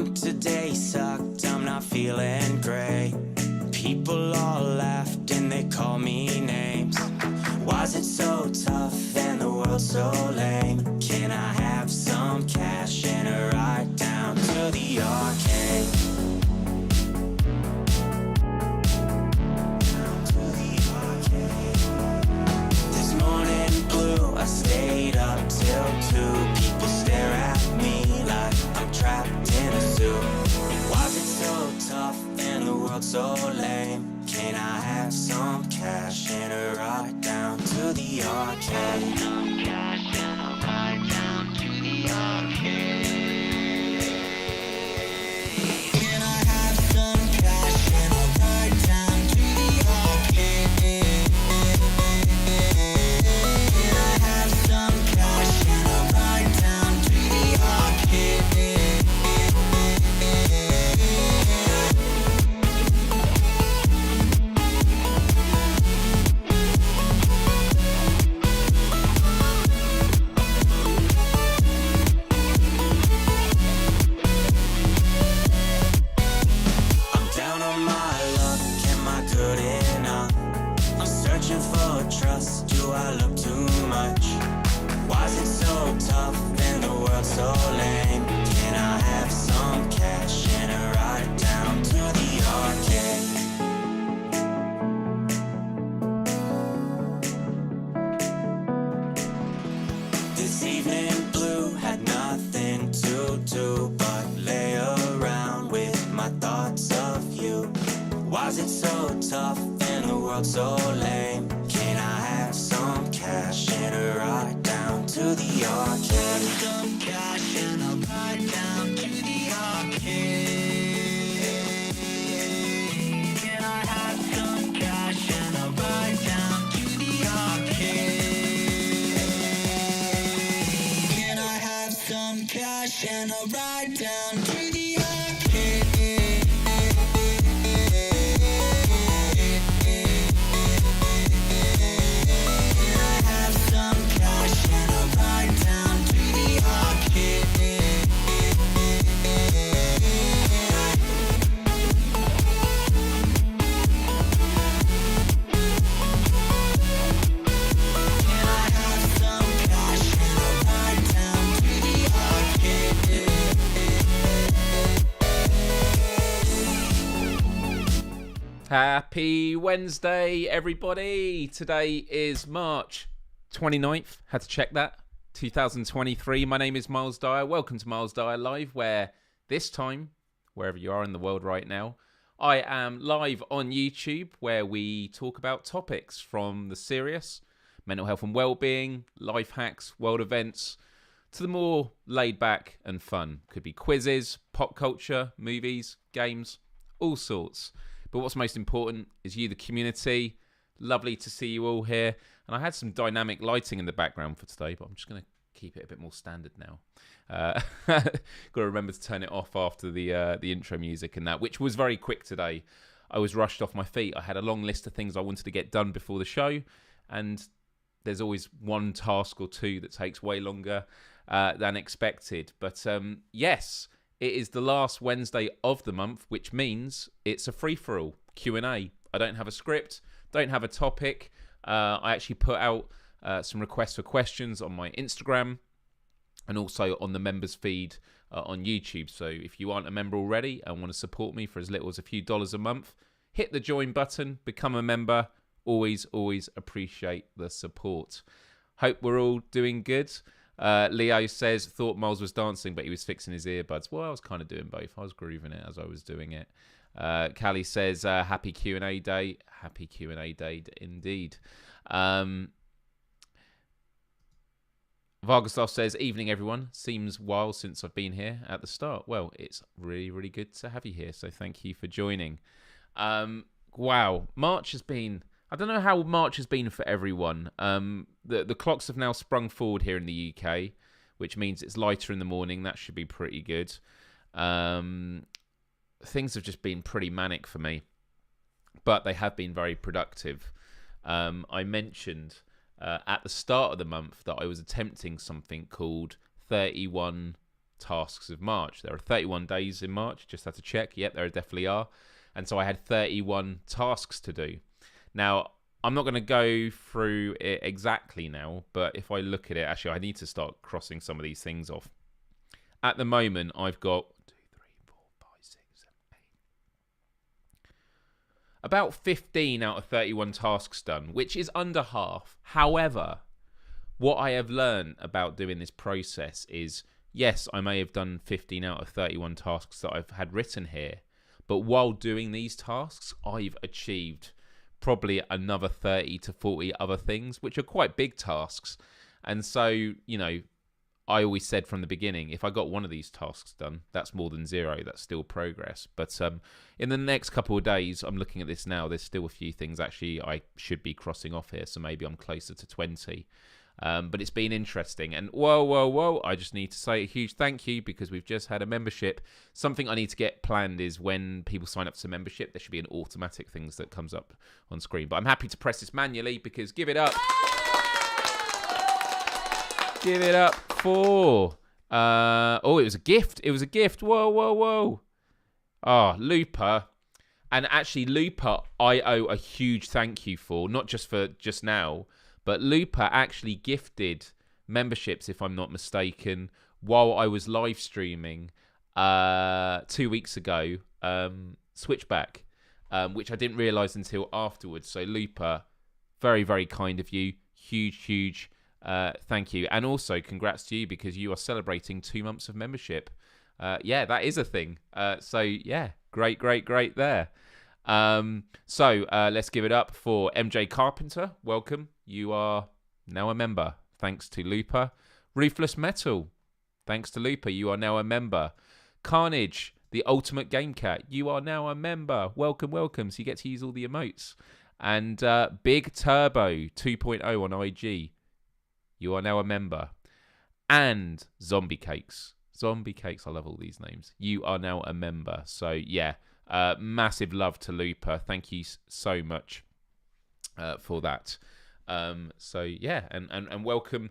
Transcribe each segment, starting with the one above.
today sucked, I'm not feeling great. People all laughed and they called me names. Why's it so tough and the world so lame? Can I have some cash and a ride down to the arcade? This morning blue, I stayed up till 2. People stare at me like I'm trapped in a zoo. Why's it so tough and the world so lame? Can I have some cash and a ride down to the arcade? Some cash and a ride down to the arcade. Can I have some cash and a ride down to the arcade? Can I have some cash and a ride down to the arcade? Searching for trust, do I look too much? Why is it so tough and the world so lame? Can I have some cash and a ride down to the arcade? This evening blue had nothing to do but lay around with my thoughts of you. Why is it so tough and the world so lame? Can I have some cash and a ride down to the arcade? Some cash and a ride down to the arcade. Can I have some cash and a ride down to the arcade? Can I have some cash and a ride down to the arcade? Happy Wednesday, everybody. Today is March 29th. Had to check that. 2023. My name is Myles Dyer. Welcome to Myles Dyer Live, where this time, wherever you are in the world right now, I am live on YouTube, where we talk about topics from the serious, mental health and well-being, life hacks, world events, to the more laid back and fun. Could be quizzes, pop culture, movies, games, all sorts. But what's most important is you, the community. Lovely to see you all here. And I had some dynamic lighting in the background for today, but I'm just going to keep it a bit more standard now. Got to remember to turn it off after the intro music and that, which was very quick today. I was rushed off my feet. I had a long list of things I wanted to get done before the show, and there's always one task or two that takes way longer than expected. But yes, it is the last Wednesday of the month, which means it's a free-for-all Q&A. I don't have a script, don't have a topic. I actually put out some requests for questions on my Instagram and also on the members feed on YouTube. So if you aren't a member already and want to support me for as little as a few dollars a month, hit the join button, become a member. Always appreciate the support. Hope we're all doing good. Leo says, thought Myles was dancing, but he was fixing his earbuds. Well, I was kind of doing both. I was grooving it as I was doing it. Callie says, happy Q&A day. Happy Q&A day indeed. Vargaslav says, evening everyone. Seems a while since I've been here at the start. Well, it's really good to have you here, so thank you for joining. Wow, March has been... I don't know how March has been for everyone. The clocks have now sprung forward here in the UK, which means it's lighter in the morning. That should be pretty good. Things have just been pretty manic for me, but they have been very productive. I mentioned at the start of the month that I was attempting something called 31 tasks of March. There are 31 days in March. Just had to check. Yep, there definitely are. And so I had 31 tasks to do. Now, I'm not going to go through it exactly now, but if I look at it, actually, I need to start crossing some of these things off. At the moment, I've got 2, 3, 4, 5, 6, 7, 8. About 15 out of 31 tasks done, which is under half. However, what I have learned about doing this process is, yes, I may have done 15 out of 31 tasks that I've had written here, but while doing these tasks, I've achieved probably another 30 to 40 other things, which are quite big tasks. And so, you know, I always said from the beginning, if I got one of these tasks done, that's more than zero. That's still progress. But in the next couple of days, I'm looking at this now. There's still a few things actually I should be crossing off here. So maybe I'm closer to 20. But it's been interesting. And whoa, I just need to say a huge thank you because we've just had a membership. Something I need to get planned is when people sign up to membership, there should be an automatic things that comes up on screen. But I'm happy to press this manually because give it up. Give it up for... it was a gift. It was a gift. Whoa. Oh, Looper. And actually, Looper, I owe a huge thank you for, not just for just now, but Looper actually gifted memberships, if I'm not mistaken, while I was live streaming 2 weeks ago, Switchback, which I didn't realise until afterwards. So Looper, very, very kind of you. Huge thank you. And also congrats to you because you are celebrating 2 months of membership. Yeah, that is a thing. So yeah, great there. So let's give it up for MJ Carpenter. Welcome. You are now a member. Thanks to Looper. Ruthless Metal. Thanks to Looper. You are now a member. Carnage, the Ultimate Game Cat. You are now a member. Welcome. So you get to use all the emotes. And Big Turbo 2.0 on IG. You are now a member. And Zombie Cakes. I love all these names. You are now a member. So yeah. Massive love to Looper. Thank you so much for that. So yeah, and welcome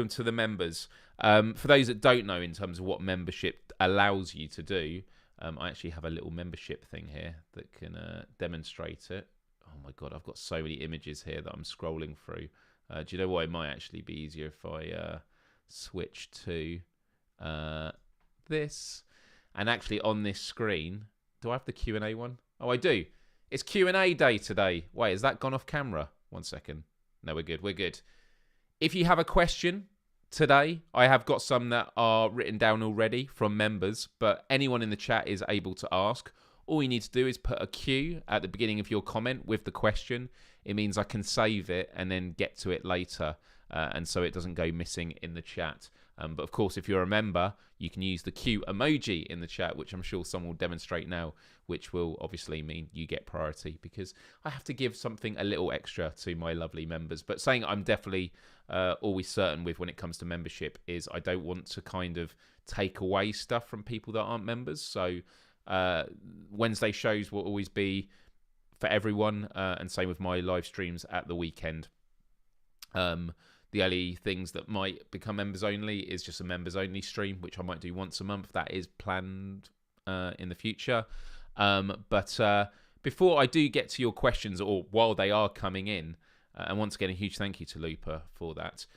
to the members. For those that don't know, in terms of what membership allows you to do, I actually have a little membership thing here that can demonstrate it. Oh my god, I've got so many images here that I'm scrolling through. Do you know what? It might actually be easier if I switch to this. And actually on this screen, do I have the Q&A one? Oh, I do. It's Q&A day today. Wait, has that gone off camera? 1 second. No, we're good. If you have a question today, I have got some that are written down already from members, but anyone in the chat is able to ask. All you need to do is put a Q at the beginning of your comment with the question. It means I can save it and then get to it later, and so it doesn't go missing in the chat. But of course, if you're a member, you can use the Q emoji in the chat, which I'm sure someone will demonstrate now, which will obviously mean you get priority because I have to give something a little extra to my lovely members. But saying I'm definitely always certain with when it comes to membership is I don't want to kind of take away stuff from people that aren't members. So Wednesday shows will always be for everyone, and same with my live streams at the weekend. The only things that might become members only is just a members only stream, which I might do once a month. That is planned in the future. But before I do get to your questions, or while they are coming in, and once again, a huge thank you to Looper for that.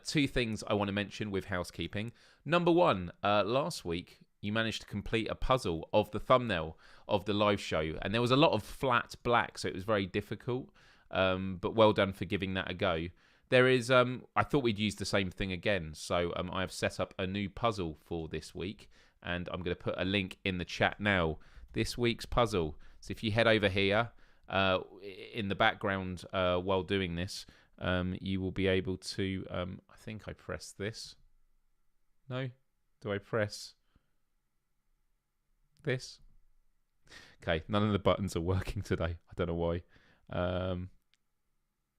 2 things I want to mention with housekeeping. Number 1, last week, you managed to complete a puzzle of the thumbnail of the live show. And there was a lot of flat black, so it was very difficult. But well done for giving that a go. There is, I thought we'd use the same thing again. So I have set up a new puzzle for this week. And I'm going to put a link in the chat now. This week's puzzle. So if you head over here, in the background while doing this, you will be able to, I think I press this. No? Do I press this? Okay, none of the buttons are working today. I don't know why.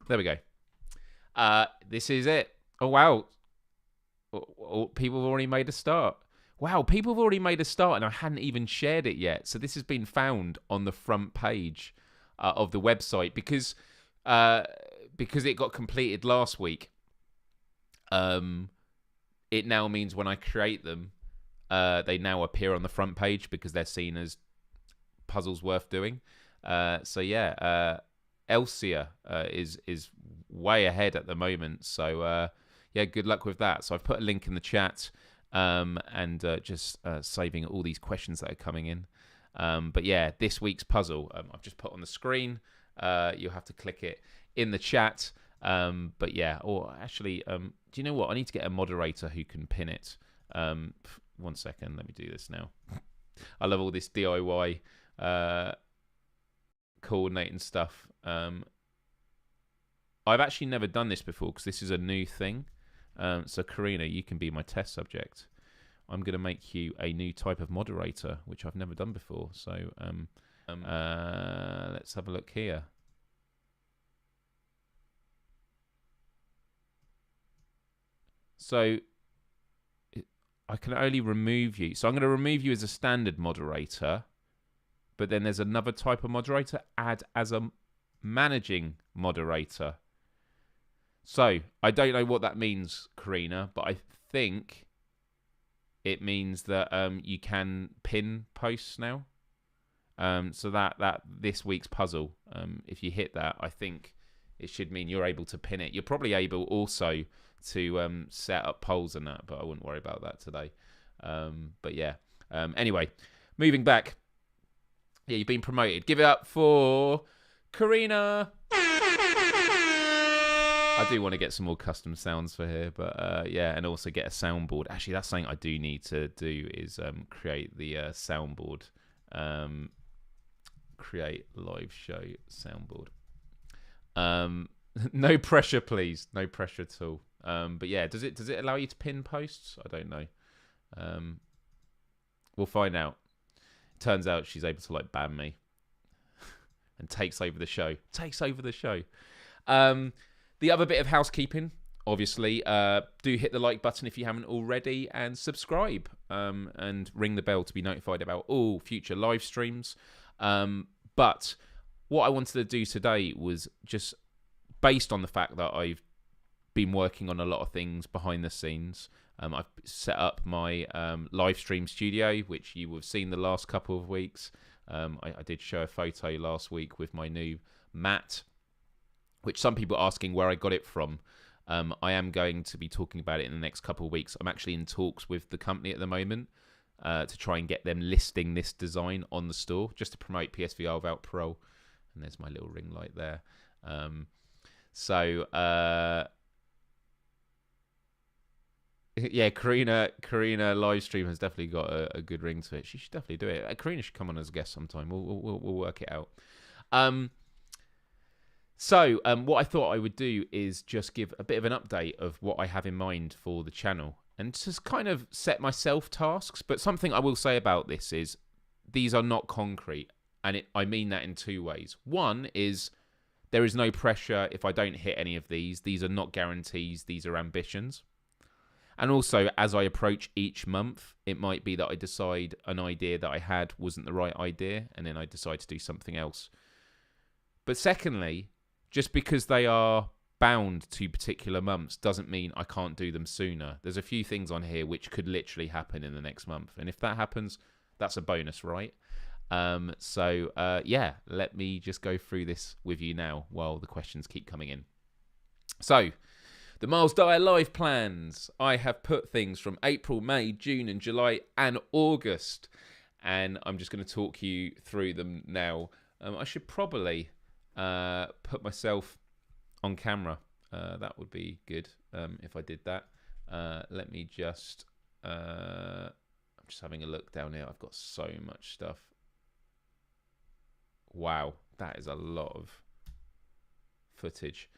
There we go. This is it. Oh, wow. People have already made a start. Wow, people have already made a start and I hadn't even shared it yet. So this has been found on the front page of the website because it got completed last week. It now means when I create them, they now appear on the front page because they're seen as puzzles worth doing. So yeah, Elsia is way ahead at the moment. So yeah, good luck with that. So I've put a link in the chat, and just saving all these questions that are coming in. But yeah, this week's puzzle I've just put on the screen. You'll have to click it in the chat. But yeah, or actually, do you know what? I need to get a moderator who can pin it. 1 second, let me do this now. I love all this DIY coordinating stuff. I've actually never done this before because this is a new thing. So Karina, you can be my test subject. I'm going to make you a new type of moderator, which I've never done before. So let's have a look here. So I can only remove you. So I'm going to remove you as a standard moderator, but then there's another type of moderator, add as a managing moderator. So I don't know what that means, Karina, but I think it means that you can pin posts now. So that this week's puzzle, if you hit that, I think it should mean you're able to pin it. You're probably able also to set up polls and that, but I wouldn't worry about that today. But yeah, anyway, moving back. Yeah, you've been promoted. Give it up for Karina. I do want to get some more custom sounds for here, but yeah, and also get a soundboard. Actually, that's something I do need to do is create the soundboard. Create live show soundboard. No pressure, please. No pressure at all. But yeah, does it allow you to pin posts? I don't know. We'll find out. Turns out she's able to like ban me and takes over the show. The other bit of housekeeping, obviously, do hit the like button if you haven't already, and subscribe, and ring the bell to be notified about all future live streams. But what I wanted to do today was just based on the fact that I've been working on a lot of things behind the scenes. I've set up my live stream studio, which you have seen the last couple of weeks. I did show a photo last week with my new mat, which some people are asking where I got it from. I am going to be talking about it in the next couple of weeks. I'm actually in talks with the company at the moment to try and get them listing this design on the store, just to promote PSVR without Pro. And there's my little ring light there. Yeah, Karina live stream has definitely got a good ring to it. She should definitely do it. Karina should come on as a guest sometime. We'll work it out. So what I thought I would do is just give a bit of an update of what I have in mind for the channel and just kind of set myself tasks. But something I will say about this is these are not concrete, and I mean that in two ways. One is there is no pressure if I don't hit any of these. These are not guarantees. These are ambitions. And also, as I approach each month, it might be that I decide an idea that I had wasn't the right idea, and then I decide to do something else. But secondly, just because they are bound to particular months doesn't mean I can't do them sooner. There's a few things on here which could literally happen in the next month. And if that happens, that's a bonus, right? Yeah, let me just go through this with you now while the questions keep coming in. So, the Myles Dyer live plans. I have put things from April, May, June and July and August. And I'm just going to talk you through them now. I should probably put myself on camera. That would be good if I did that. Let me just... I'm just having a look down here. I've got so much stuff. Wow, that is a lot of footage.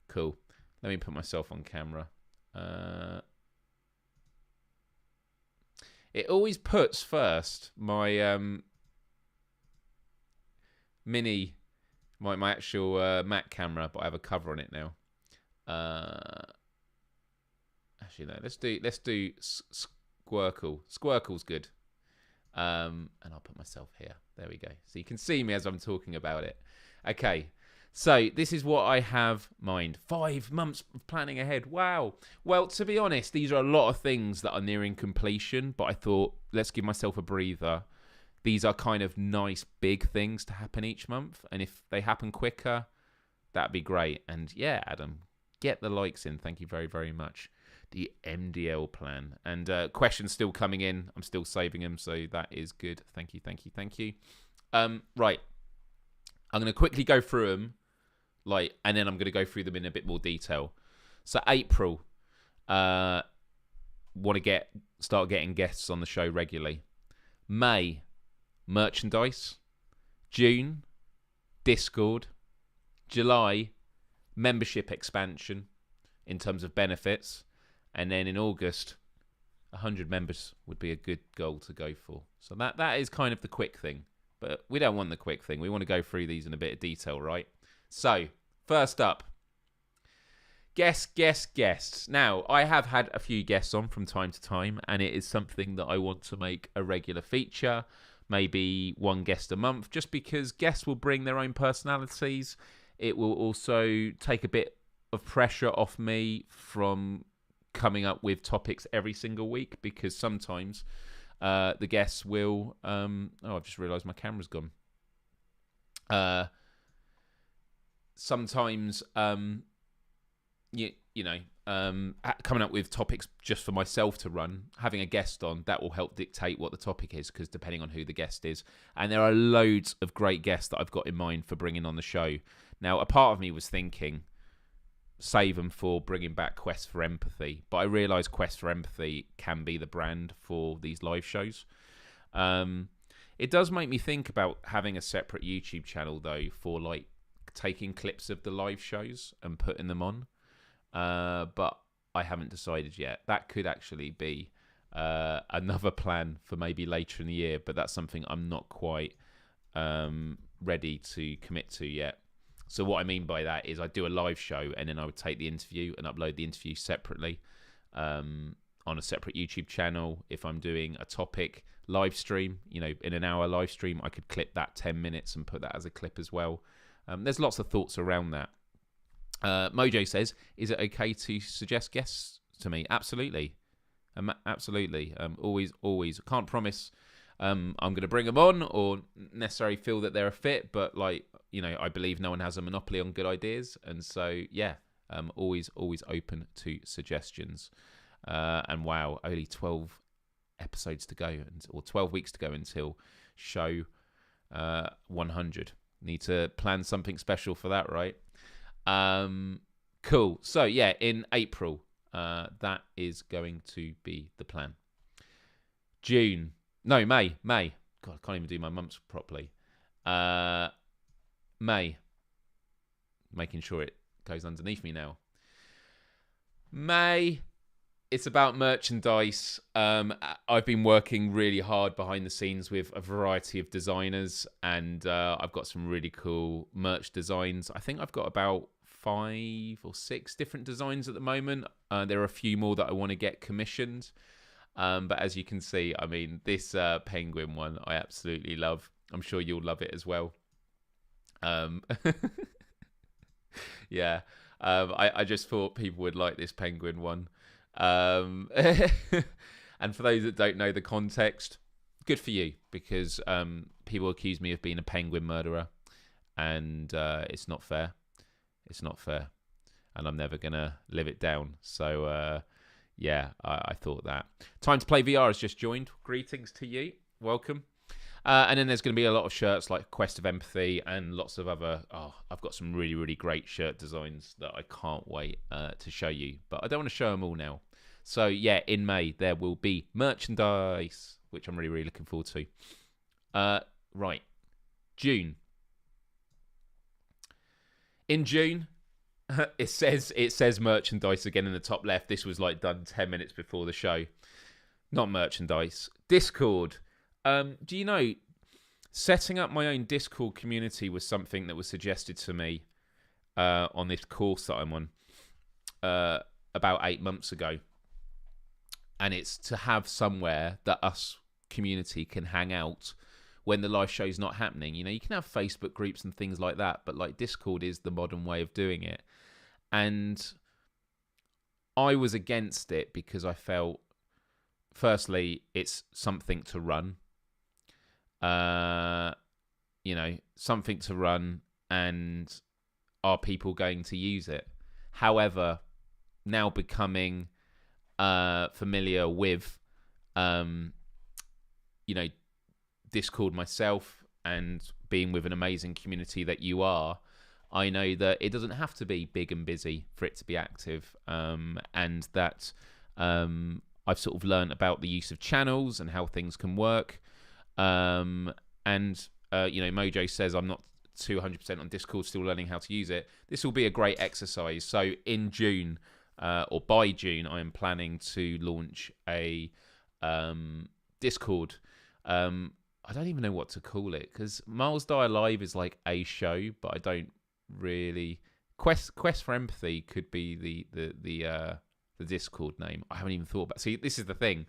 Cool. Let me put myself on camera. It always puts first my my actual Mac camera, but I have a cover on it now. Actually, no. Let's do Squircle. Squircle's good. And I'll put myself here. There we go. So you can see me as I'm talking about it. Okay. So this is what I have mind. 5 months of planning ahead. Wow. Well, to be honest, these are a lot of things that are nearing completion, but I thought, let's give myself a breather. These are kind of nice, big things to happen each month. And if they happen quicker, that'd be great. And yeah, Adam, get the likes in. Thank you very, very much. The MDL plan. And questions still coming in. I'm still saving them, so that is good. Thank you, thank you, thank you. Right. I'm going to quickly go through them. And then I'm going to go through them in a bit more detail. So April, want to start getting guests on the show regularly. May, merchandise. June, Discord. July, membership expansion in terms of benefits. And then in August, 100 members would be a good goal to go for. So that is kind of the quick thing. But we don't want the quick thing. We want to go through these in a bit of detail, right? So, first up, guests. Now, I have had a few guests on from time to time, and it is something that I want to make a regular feature, maybe one guest a month, just because guests will bring their own personalities. It will also take a bit of pressure off me from coming up with topics every single week, because sometimes the guests will... I've just realised my camera's gone. Sometimes, coming up with topics just for myself to run, having a guest on, that will help dictate what the topic is, because depending on who the guest is. And there are loads of great guests that I've got in mind for bringing on the show. Now, a part of me was thinking, save them for bringing back Quest for Empathy. But I realise Quest for Empathy can be the brand for these live shows. It does make me think about having a separate YouTube channel, though, for taking clips of the live shows and putting them on, but I haven't decided yet. That could actually be another plan for maybe later in the year, but that's something I'm not quite ready to commit to yet. So what I mean by that is I do a live show, and then I would take the interview and upload the interview separately on a separate YouTube channel. If I'm doing a topic live stream, in an hour live stream, I could clip that 10 minutes and put that as a clip as well. There's lots of thoughts around that. Mojo says, is it okay to suggest guests to me? Absolutely. Absolutely. Always. Can't promise I'm going to bring them on or necessarily feel that they're a fit, but I believe no one has a monopoly on good ideas. And so, yeah, always open to suggestions. And wow, only 12 episodes to go, or 12 weeks to go until show 100. Need to plan something special for that, right? Cool. So yeah, in April, that is going to be the plan. May. God, I can't even do my months properly. May. Making sure it goes underneath me now. May. It's about merchandise. I've been working really hard behind the scenes with a variety of designers, and I've got some really cool merch designs. I think I've got about 5 or 6 different designs at the moment. There are a few more that I want to get commissioned. But as you can see, I mean, this penguin one I absolutely love. I'm sure you'll love it as well. Yeah. I just thought people would like this penguin one. And for those that don't know the context, good for you, because people accuse me of being a penguin murderer, and it's not fair. It's not fair, and I'm never gonna live it down. So yeah, I thought that. Time to Play VR has just joined. Greetings to you, welcome. And then there's going to be a lot of shirts like Quest of Empathy and lots of other... I've got some really, really great shirt designs that I can't wait to show you. But I don't want to show them all now. So, yeah, in May, there will be merchandise, which I'm really, really looking forward to. Right. June. In June, it says merchandise again in the top left. This was done 10 minutes before the show. Not merchandise. Discord. Do you know, setting up my own Discord community was something that was suggested to me on this course that I'm on about 8 months ago. And it's to have somewhere that us community can hang out when the live show's not happening. You know, you can have Facebook groups and things like that, but like Discord is the modern way of doing it. And I was against it because I felt, firstly, it's something to run. You know, something to run, and are people going to use it? However, now becoming familiar with, you know, Discord myself, and being with an amazing community that you are, I know that it doesn't have to be big and busy for it to be active, and that I've sort of learned about the use of channels and how things can work. And you know, Mojo says I'm not 200% on Discord, still learning how to use it. This will be a great exercise. So in June, or by June, I am planning to launch a Discord. I don't even know what to call it, because MylesDyerLIVE is like a show, but I don't really. Quest for Empathy could be the Discord name. I haven't even thought about. See, this is the thing.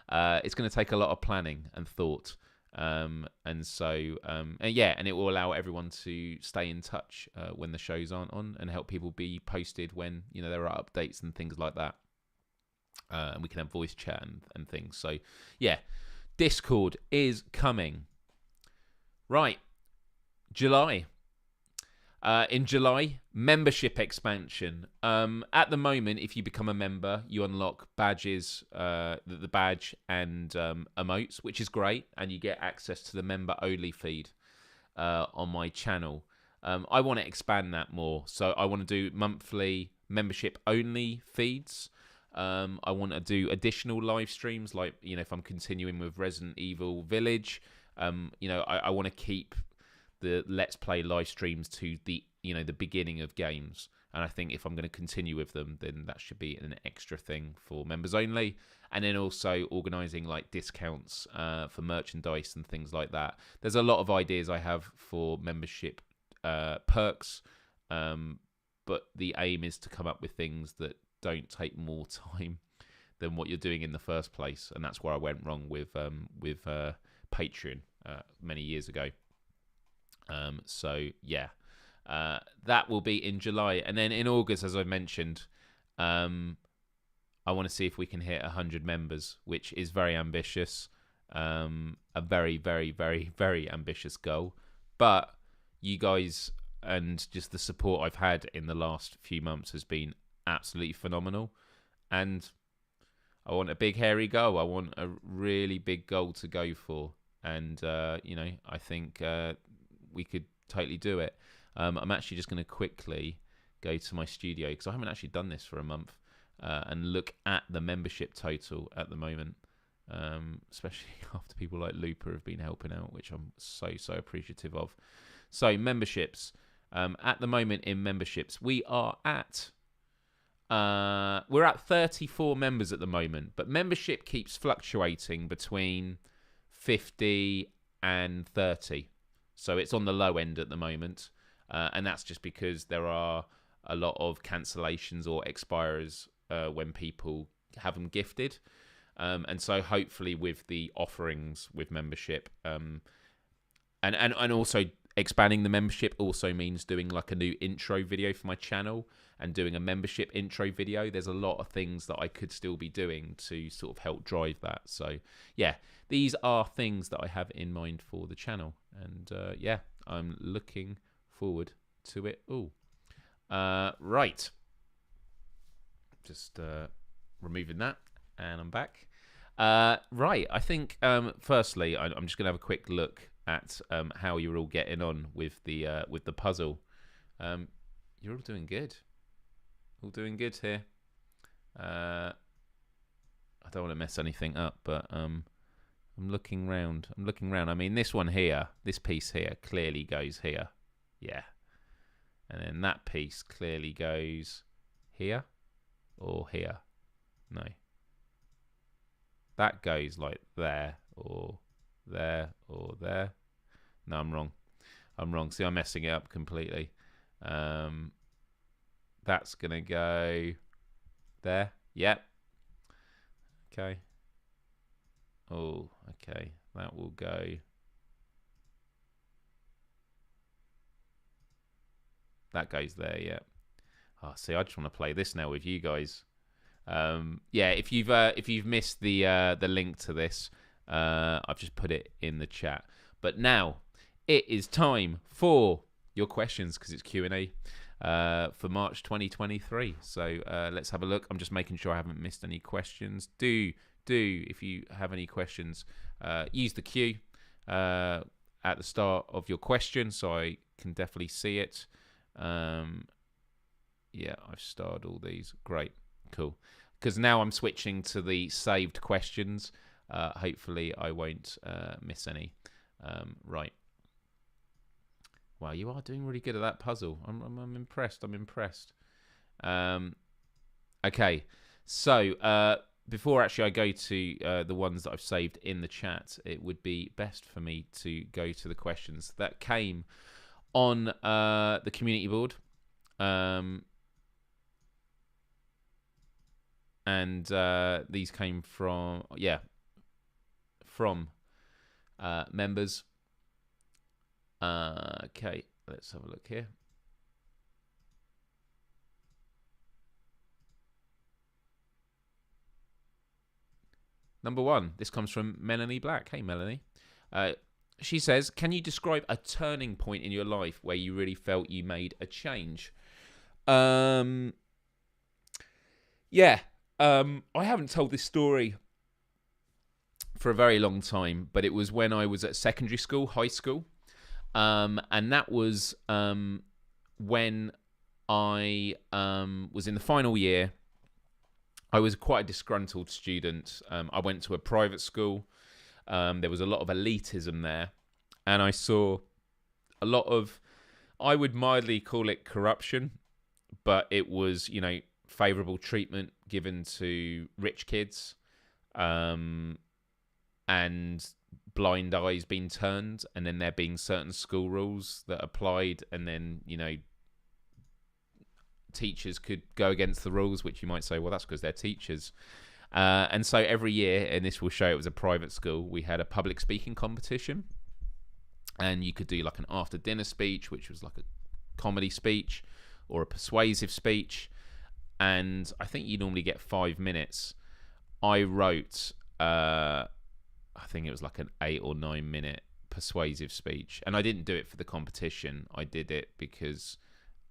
It's going to take a lot of planning and thought. And it will allow everyone to stay in touch when the shows aren't on, and help people be posted when, you know, there are updates and things like that. And we can have voice chat and things. So yeah, Discord is coming. Right, July. In July, membership expansion. At the moment, if you become a member, you unlock badges, the badge and emotes, which is great, and you get access to the member-only feed on my channel. I want to expand that more, so I want to do monthly membership-only feeds. I want to do additional live streams, like, you know, if I'm continuing with Resident Evil Village, you know, I want to keep the Let's Play live streams to the, you know, the beginning of games. And I think if I'm going to continue with them, then that should be an extra thing for members only. And then also organising like discounts for merchandise and things like that. There's a lot of ideas I have for membership perks, but the aim is to come up with things that don't take more time than what you're doing in the first place. And that's where I went wrong with Patreon many years ago. So yeah, that will be in July, and then in August, as I mentioned, I want to see if we can hit 100 members, which is very ambitious, a very, very, very, very ambitious goal. But you guys and just the support I've had in the last few months has been absolutely phenomenal, and I want a big hairy goal. I want a really big goal to go for, and you know, I think we could totally do it. I'm actually just going to quickly go to my studio, because I haven't actually done this for a month, and look at the membership total at the moment, especially after people like Looper have been helping out, which I'm so appreciative of. So memberships, at the moment in memberships, we are at we're at 34 members at the moment, but membership keeps fluctuating between 50 and 30. So it's on the low end at the moment, and that's just because there are a lot of cancellations or expires when people have them gifted. And so hopefully with the offerings with membership, and also expanding the membership also means doing like a new intro video for my channel and doing a membership intro video. There's a lot of things that I could still be doing to sort of help drive that. So yeah, these are things that I have in mind for the channel, and yeah, I'm looking forward to it all. Right, just removing that, and I'm back. Right, I think firstly I'm just gonna have a quick look at how you're all getting on with the puzzle. You're all doing good. All doing good here. I don't want to mess anything up, but I'm looking round. I mean, this one here, this piece here, clearly goes here. Yeah. And then that piece clearly goes here or here. No. That goes like there or there or there. No, I'm wrong. See, I'm messing it up completely. That's going to go there. Yep. Okay. Oh, okay. That will go that goes there. Yeah. Oh, see, I just want to play this now with you guys. Yeah, if you've missed the link to this, I've just put it in the chat. But now it is time for your questions, because it's Q&A for March 2023. So let's have a look. I'm just making sure I haven't missed any questions. Do if you have any questions, use the Q at the start of your question, so I can definitely see it. Yeah, I've starred all these. Great, cool. Because now I'm switching to the saved questions. Hopefully I won't miss any. Right. Wow, you are doing really good at that puzzle. I'm impressed. I'm impressed. Okay, so before actually I go to the ones that I've saved in the chat, it would be best for me to go to the questions that came on the community board. And these came from members. Okay, let's have a look here. Number one, this comes from Melanie Black. Hey, Melanie. She says, can you describe a turning point in your life where you really felt you made a change? Yeah. I haven't told this story for a very long time, but it was when I was at secondary school, high school. And that was when I was in the final year. I was quite a disgruntled student. I went to a private school. There was a lot of elitism there. And I saw a lot of, I would mildly call it corruption, but it was, favourable treatment given to rich kids, and blind eyes being turned, and then there being certain school rules that applied, and then teachers could go against the rules, which you might say, well, that's because they're teachers. And so every year, and this will show it was a private school, we had a public speaking competition, and you could do like an after dinner speech, which was like a comedy speech or a persuasive speech. And I think you normally get 5 minutes. I wrote, I think it was like an 8 or 9 minute persuasive speech. And I didn't do it for the competition. I did it because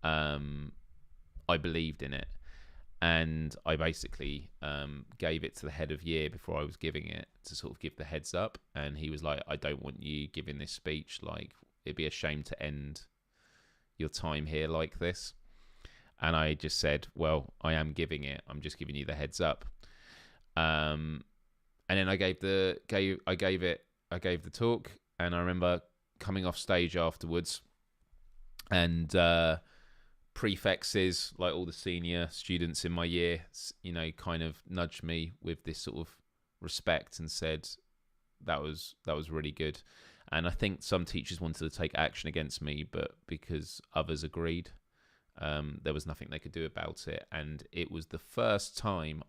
I believed in it. And I basically gave it to the head of year before I was giving it, to sort of give the heads up. And he was like, I don't want you giving this speech. Like, it'd be a shame to end your time here like this. And I just said, well, I am giving it. I'm just giving you the heads up. And then I gave the talk, and I remember coming off stage afterwards, and prefects, like all the senior students in my year, kind of nudged me with this sort of respect and said that was really good. And I think some teachers wanted to take action against me, but because others agreed, there was nothing they could do about it. And it was the first time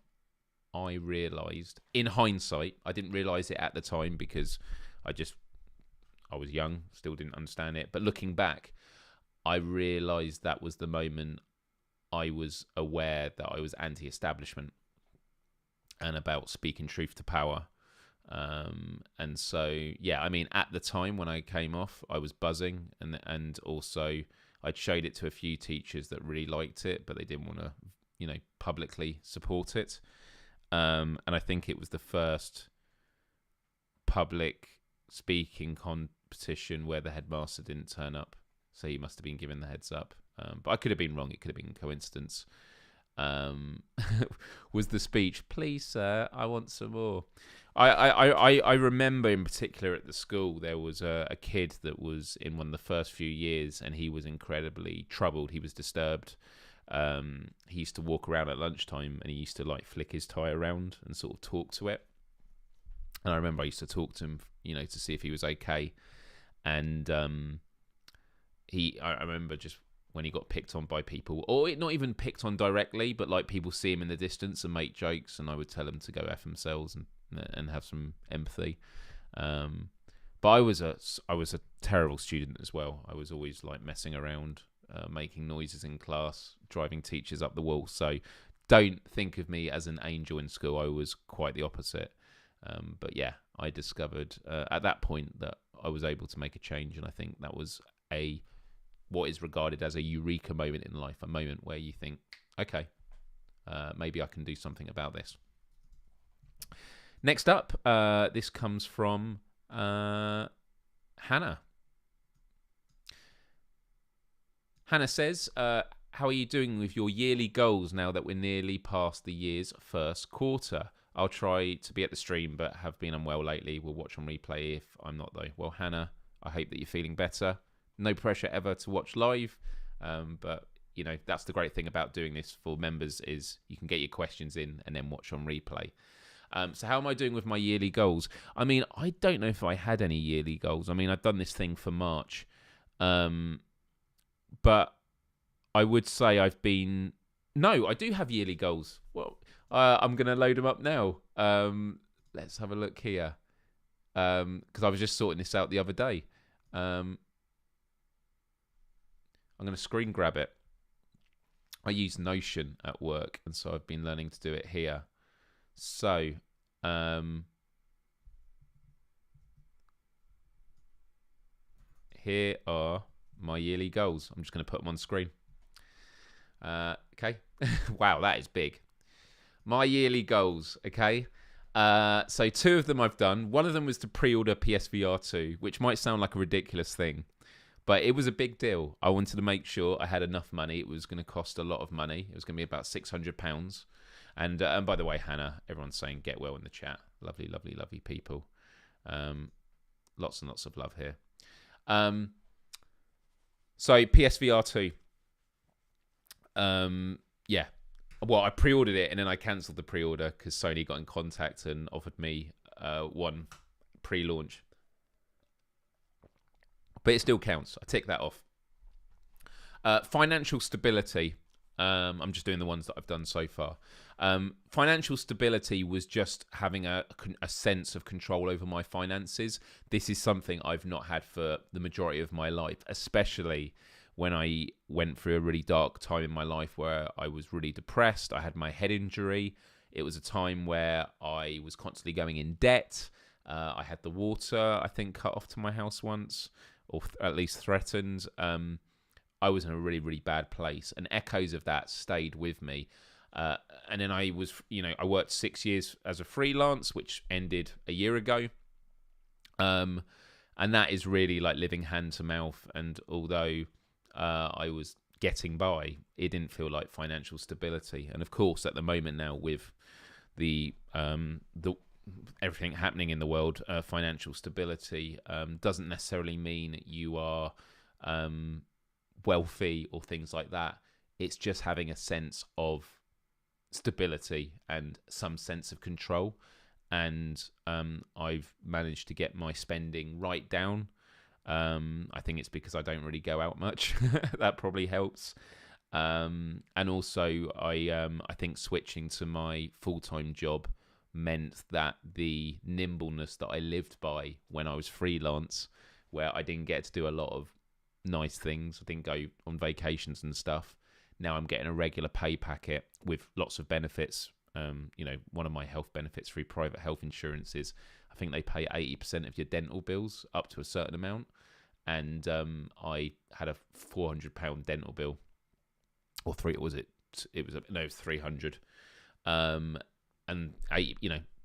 I realised, in hindsight, I didn't realise it at the time because I was young, still didn't understand it. But looking back, I realised that was the moment I was aware that I was anti-establishment and about speaking truth to power. And so, yeah, I mean, at the time when I came off, I was buzzing, and also I'd showed it to a few teachers that really liked it, but they didn't want to, publicly support it. And I think it was the first public speaking competition where the headmaster didn't turn up. So he must have been given the heads up. But I could have been wrong. It could have been coincidence. Was the speech, please, sir, I want some more. I remember in particular at the school, there was a kid that was in one of the first few years, and he was incredibly troubled. He was disturbed. He used to walk around at lunchtime, and he used to like flick his tie around and sort of talk to it. And I remember I used to talk to him, to see if he was okay. And I remember just when he got picked on by people, or not even picked on directly, but like people see him in the distance and make jokes, and I would tell them to go F themselves and have some empathy. But I was a terrible student as well. I was always like messing around. making noises in class, driving teachers up the wall. So don't think of me as an angel in school. I was quite the opposite. But yeah, I discovered at that point that I was able to make a change, and I think that was what is regarded as a eureka moment in life, a moment where you think, okay, maybe I can do something about this. Next up, this comes from Hannah. Hannah says, how are you doing with your yearly goals now that we're nearly past the year's first quarter? I'll try to be at the stream, but have been unwell lately. We'll watch on replay if I'm not, though. Well, Hannah, I hope that you're feeling better. No pressure ever to watch live, but you know, that's the great thing about doing this for members is you can get your questions in and then watch on replay. So how am I doing with my yearly goals? I mean, I don't know if I had any yearly goals. I mean, I've done this thing for March, but I would say No, I do have yearly goals. Well, I'm going to load them up now. Let's have a look here. Because I was just sorting this out the other day. I'm going to screen grab it. I use Notion at work, and so I've been learning to do it here. So, here are my yearly goals. I'm just going to put them on screen. Okay. Wow, that is big. My yearly goals, okay? So 2 of them I've done. One of them was to pre-order PSVR 2, which might sound like a ridiculous thing, but it was a big deal. I wanted to make sure I had enough money. It was going to cost a lot of money. It was going to be about £600. And by the way, Hannah, everyone's saying get well in the chat. Lovely, lovely, lovely people. Lots and lots of love here. So PSVR 2. Yeah. Well, I pre-ordered it and then I cancelled the pre-order because Sony got in contact and offered me one pre-launch. But it still counts. I tick that off. Financial stability. I'm just doing the ones that I've done so far. Financial stability was just having a sense of control over my finances. This is something I've not had for the majority of my life, especially when I went through a really dark time in my life where I was really depressed. I had my head injury. It was a time where I was constantly going in debt. I had the water, I think, cut off to my house once, or at least threatened. I was in a really, really bad place, and echoes of that stayed with me. And then I was, I worked 6 years as a freelance, which ended a year ago. And that is really like living hand to mouth. And although I was getting by, it didn't feel like financial stability. And of course, at the moment now, with the everything happening in the world, financial stability doesn't necessarily mean you are wealthy or things like that. It's just having a sense of stability and some sense of control. And I've managed to get my spending right down. I think it's because I don't really go out much. That probably helps. And also, I think switching to my full-time job meant that the nimbleness that I lived by when I was freelance, where I didn't get to do a lot of nice things, I didn't go on vacations and stuff. Now I'm getting a regular pay packet with lots of benefits. One of my health benefits through private health insurance is I think they pay 80% of your dental bills up to a certain amount. And I had a £400 dental bill, or it was 300. And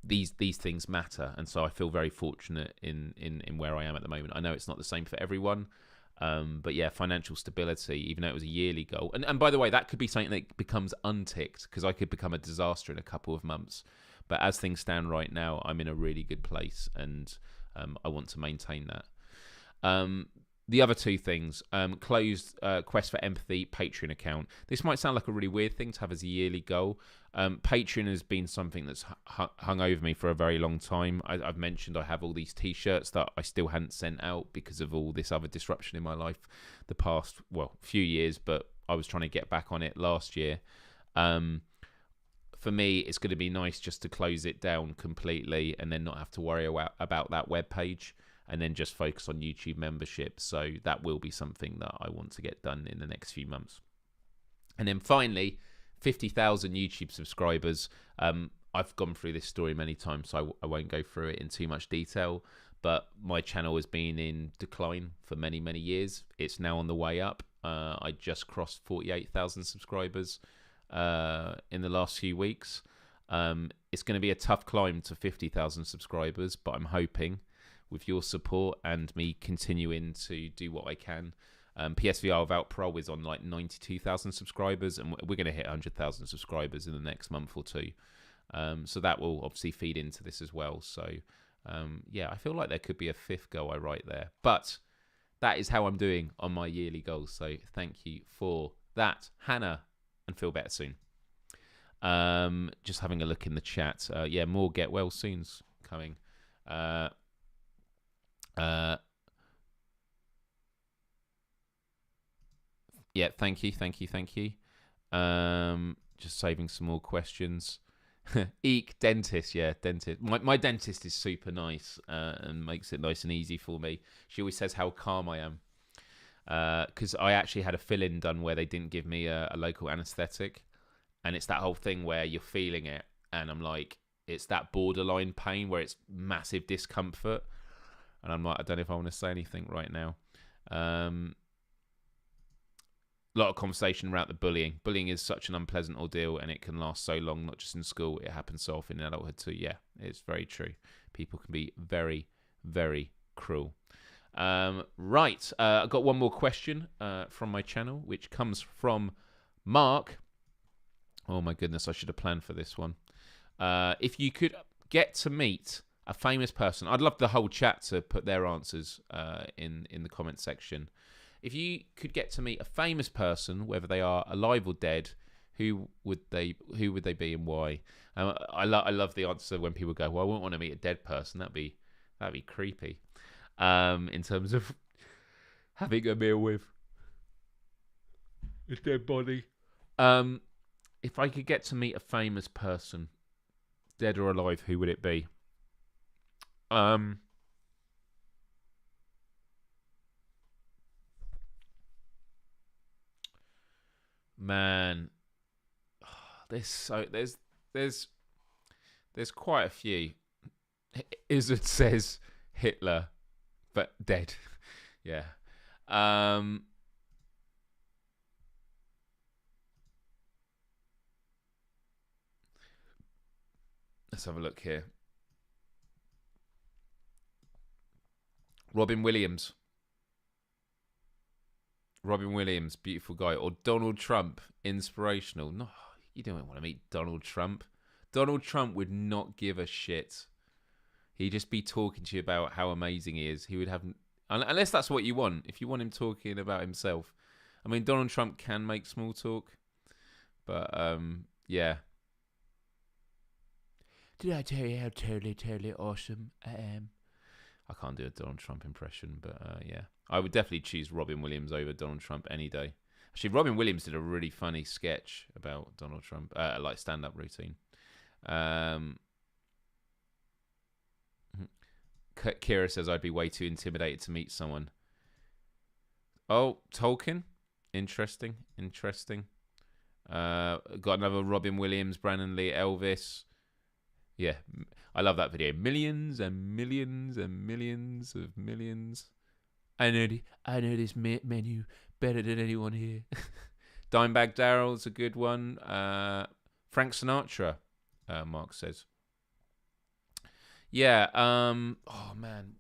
these things matter. And so I feel very fortunate in where I am at the moment. I know it's not the same for everyone. But yeah, financial stability, even though it was a yearly goal. And by the way, that could be something that becomes unticked, because I could become a disaster in a couple of months. But as things stand right now, I'm in a really good place, and I want to maintain that. The other 2 things, closed Quest for Empathy Patreon account. This might sound like a really weird thing to have as a yearly goal. Patreon has been something that's hung over me for a very long time. I've mentioned I have all these T-shirts that I still hadn't sent out because of all this other disruption in my life the past, few years, but I was trying to get back on it last year. For me, it's going to be nice just to close it down completely and then not have to worry about that web page. and then just focus on YouTube membership. So that will be something that I want to get done in the next few months. And then finally, 50,000 YouTube subscribers. I've gone through this story many times, so I won't go through it in too much detail. But my channel has been in decline for many, many years. It's now on the way up. I just crossed 48,000 subscribers in the last few weeks. It's going to be a tough climb to 50,000 subscribers, but I'm hoping with your support and me continuing to do what I can. PSVR without Pro is on like 92,000 subscribers, and we're going to hit 100,000 subscribers in the next month or two. So that will obviously feed into this as well. So yeah, I feel like there could be a fifth goal I write there, but that is how I'm doing on my yearly goals. So thank you for that, Hannah, and feel better soon. Just having a look in the chat. Yeah, more get well soon's coming. Yeah, thank you. Just saving some more questions. Eek, dentist, yeah, dentist. My dentist is super nice and makes it nice and easy for me. She always says how calm I am. Because I actually had a fill-in done where they didn't give me a local anaesthetic. And it's that whole thing where you're feeling it. And I'm like, it's that borderline pain where it's massive discomfort. And I'm like, I don't know if I want to say anything right now. A lot of conversation about the bullying. Bullying is such an unpleasant ordeal, and it can last so long, not just in school. It happens so often in adulthood too. Yeah, it's very true. People can be very, very cruel. Right, I've got one more question from my channel, which comes from Mark. Oh my goodness, I should have planned for this one. If you could get to meet a famous person, I'd love the whole chat to put their answers in the comment section. If you could get to meet a famous person, whether they are alive or dead, who would they be and why? I love the answer when people go, "Well, I wouldn't want to meet a dead person. That'd be creepy." In terms of having a meal with a dead body. If I could get to meet a famous person, dead or alive, who would it be? Man, there's quite a few. Izzard says Hitler, but dead. Yeah. Let's have a look here. Robin Williams, beautiful guy. Or Donald Trump, inspirational. No, you don't want to meet Donald Trump. Donald Trump would not give a shit. He'd just be talking to you about how amazing he is. He would have, unless that's what you want. If you want him talking about himself. I mean, Donald Trump can make small talk. But, yeah. Did I tell you how totally awesome I am? I can't do a Donald Trump impression, but yeah. I would definitely choose Robin Williams over Donald Trump any day. Actually, Robin Williams did a really funny sketch about Donald Trump, like stand-up routine. Kira says, I'd be way too intimidated to meet someone. Oh, Tolkien? Interesting. Got another Robin Williams, Brandon Lee, Elvis. Yeah, I love that video. Millions and millions and millions of millions. I know this menu better than anyone here. Dimebag Darrell's a good one. Frank Sinatra, Mark says. Yeah, oh man.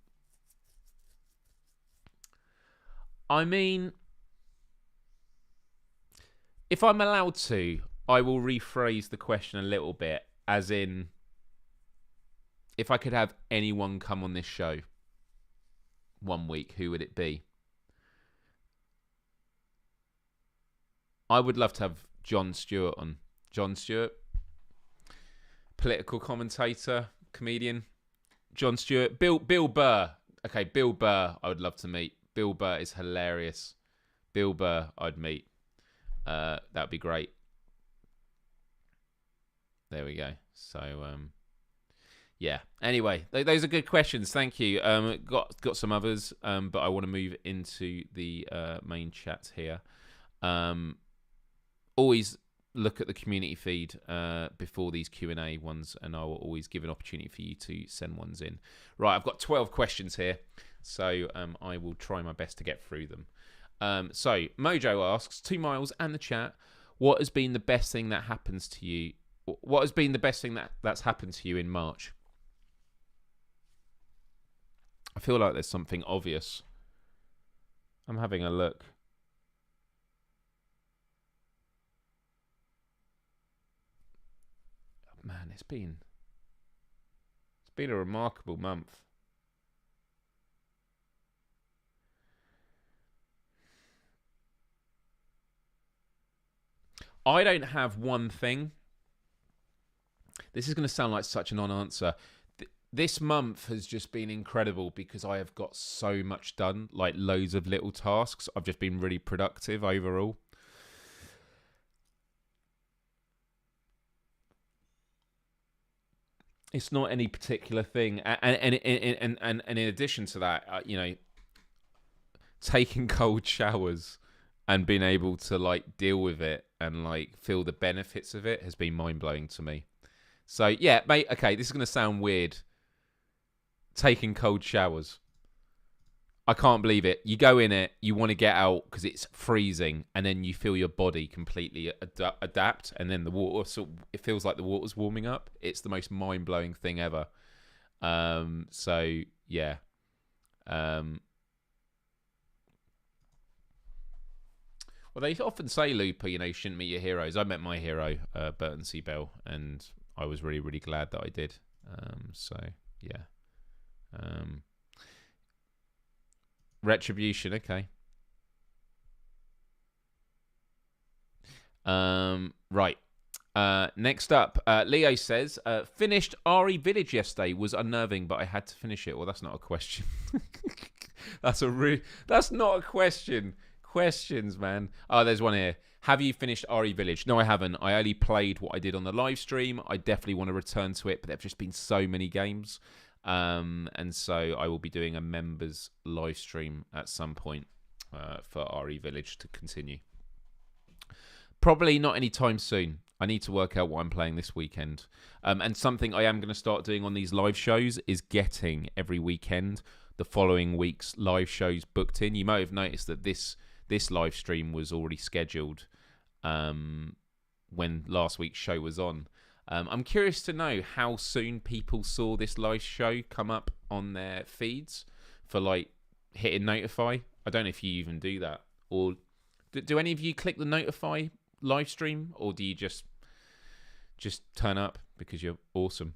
I mean, if I'm allowed to, I will rephrase the question a little bit, as in, if I could have anyone come on this show 1 week, who would it be? I would love to have Jon Stewart on. Jon Stewart, political commentator, comedian. Jon Stewart, Bill Burr. Okay, Bill Burr, I would love to meet. Bill Burr is hilarious. Bill Burr, I'd meet. That'd be great. There we go. So, Yeah. Anyway, those are good questions. Thank you. Got some others, but I want to move into the main chat here. Always look at the community feed before these Q&A ones, and I will always give an opportunity for you to send ones in. Right, I've got 12 questions here, so I will try my best to get through them. So Mojo asks, to Myles and the chat, what has been the best thing that happens to you? What has been the best thing that's happened to you in March? I feel like there's something obvious. I'm having a look. Man, it's been a remarkable month. I don't have one thing. This is going to sound like such a non-answer. This month has just been incredible because I have got so much done, like loads of little tasks. I've just been really productive overall. It's not any particular thing, and in addition to that, you know, taking cold showers and being able to like deal with it and like feel the benefits of it has been mind blowing to me. So yeah, mate. Okay, this is gonna sound weird. Taking cold showers. I can't believe it. You go in it, you want to get out because it's freezing, and then you feel your body completely adapt, and then the water, it feels like the water's warming up. It's the most mind-blowing thing ever. So, yeah. Well, they often say, Looper, you know, you shouldn't meet your heroes. I met my hero, Burton C. Bell, and I was really, really glad that I did. So, yeah. Retribution, okay. Right. Next up, Leo says, finished RE Village yesterday. Was unnerving, but I had to finish it. Well, that's not a question. That's not a question. Questions, man. Oh, there's one here. Have you finished RE Village? No, I haven't. I only played what I did on the live stream. I definitely want to return to it, but there've just been so many games. And so I will be doing a members live stream at some point for RE Village to continue. Probably not anytime soon. I need to work out what I'm playing this weekend. And something I am going to start doing on these live shows is getting every weekend the following week's live shows booked in. You might have noticed that this live stream was already scheduled when last week's show was on. I'm curious to know how soon people saw this live show come up on their feeds for like hitting notify. I don't know if you even do that, or do any of you click the notify live stream, or do you just turn up because you're awesome?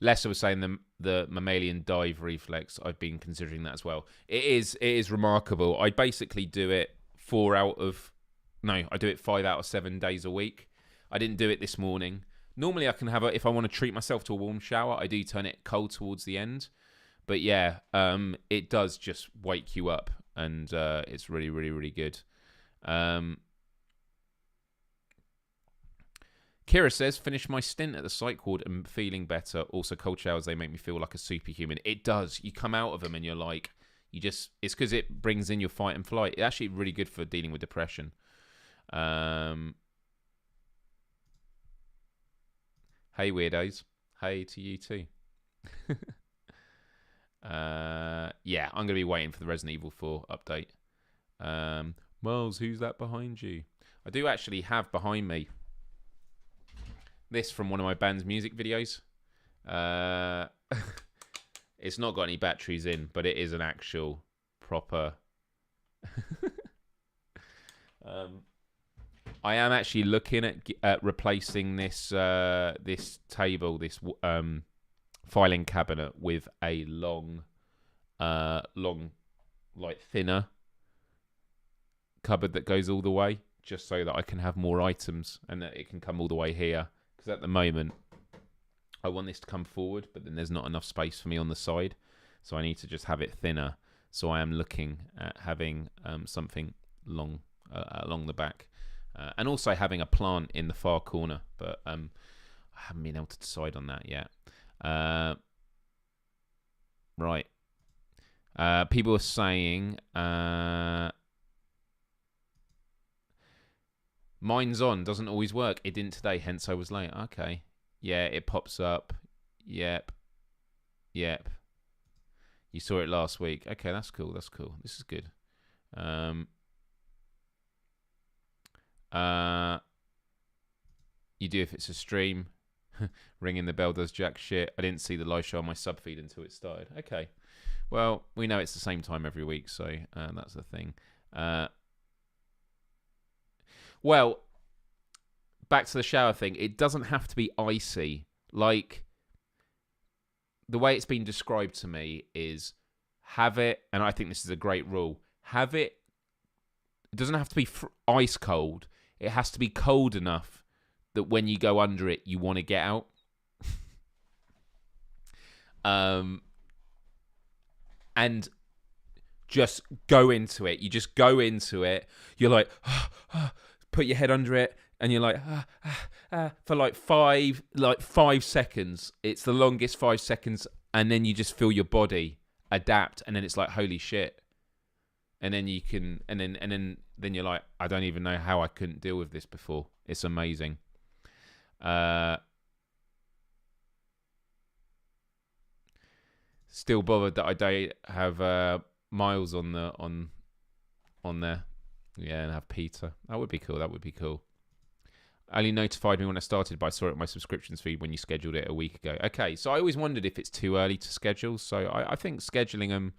Lester was saying the mammalian dive reflex. I've been considering that as well. It is remarkable. I basically do it 5 out of 7 days a week. I didn't do it this morning. Normally I can have if I want to treat myself to a warm shower, I do turn it cold towards the end. But yeah, it does just wake you up, and it's really, really, really good. Kira says, finish my stint at the psych ward and feeling better. Also, cold showers, they make me feel like a superhuman. It does. You come out of them and you're like, it's because it brings in your fight and flight. It's actually really good for dealing with depression. Hey, weirdos. Hey to you too. Yeah, I'm going to be waiting for the Resident Evil 4 update. Myles, who's that behind you? I do actually have behind me this from one of my band's music videos. It's not got any batteries in, but it is an actual proper... I am actually looking at replacing this table, this filing cabinet, with a long, like thinner cupboard that goes all the way, just so that I can have more items and that it can come all the way here. Because at the moment, I want this to come forward, but then there's not enough space for me on the side, so I need to just have it thinner. So I am looking at having something long along the back. And also having a plant in the far corner, but I haven't been able to decide on that yet. Right. People are saying mine's on, doesn't always work. It didn't today, hence I was late. Okay. Yeah, it pops up. Yep. You saw it last week. Okay, that's cool. This is good. You do if it's a stream. Ringing the bell does jack shit. I didn't see the live show on my sub feed until it started. Okay. Well, we know it's the same time every week, so that's the thing. Well, back to the shower thing. It doesn't have to be icy. Like, the way it's been described to me is have it, and I think this is a great rule, have it, it doesn't have to be ice cold. It has to be cold enough that when you go under it, you want to get out. And just go into it. You just go into it. You're like, put your head under it, and you're like, for like 5 seconds. It's the longest 5 seconds, and then you just feel your body adapt, and then it's like, holy shit. And then you can, and then you're like, I don't even know how I couldn't deal with this before. It's amazing. Still bothered that I don't have Myles on there. Yeah, and have Peter. That would be cool. Only notified me when I started, but I saw it in my subscriptions feed when you scheduled it a week ago. Okay, so I always wondered if it's too early to schedule. So I think scheduling them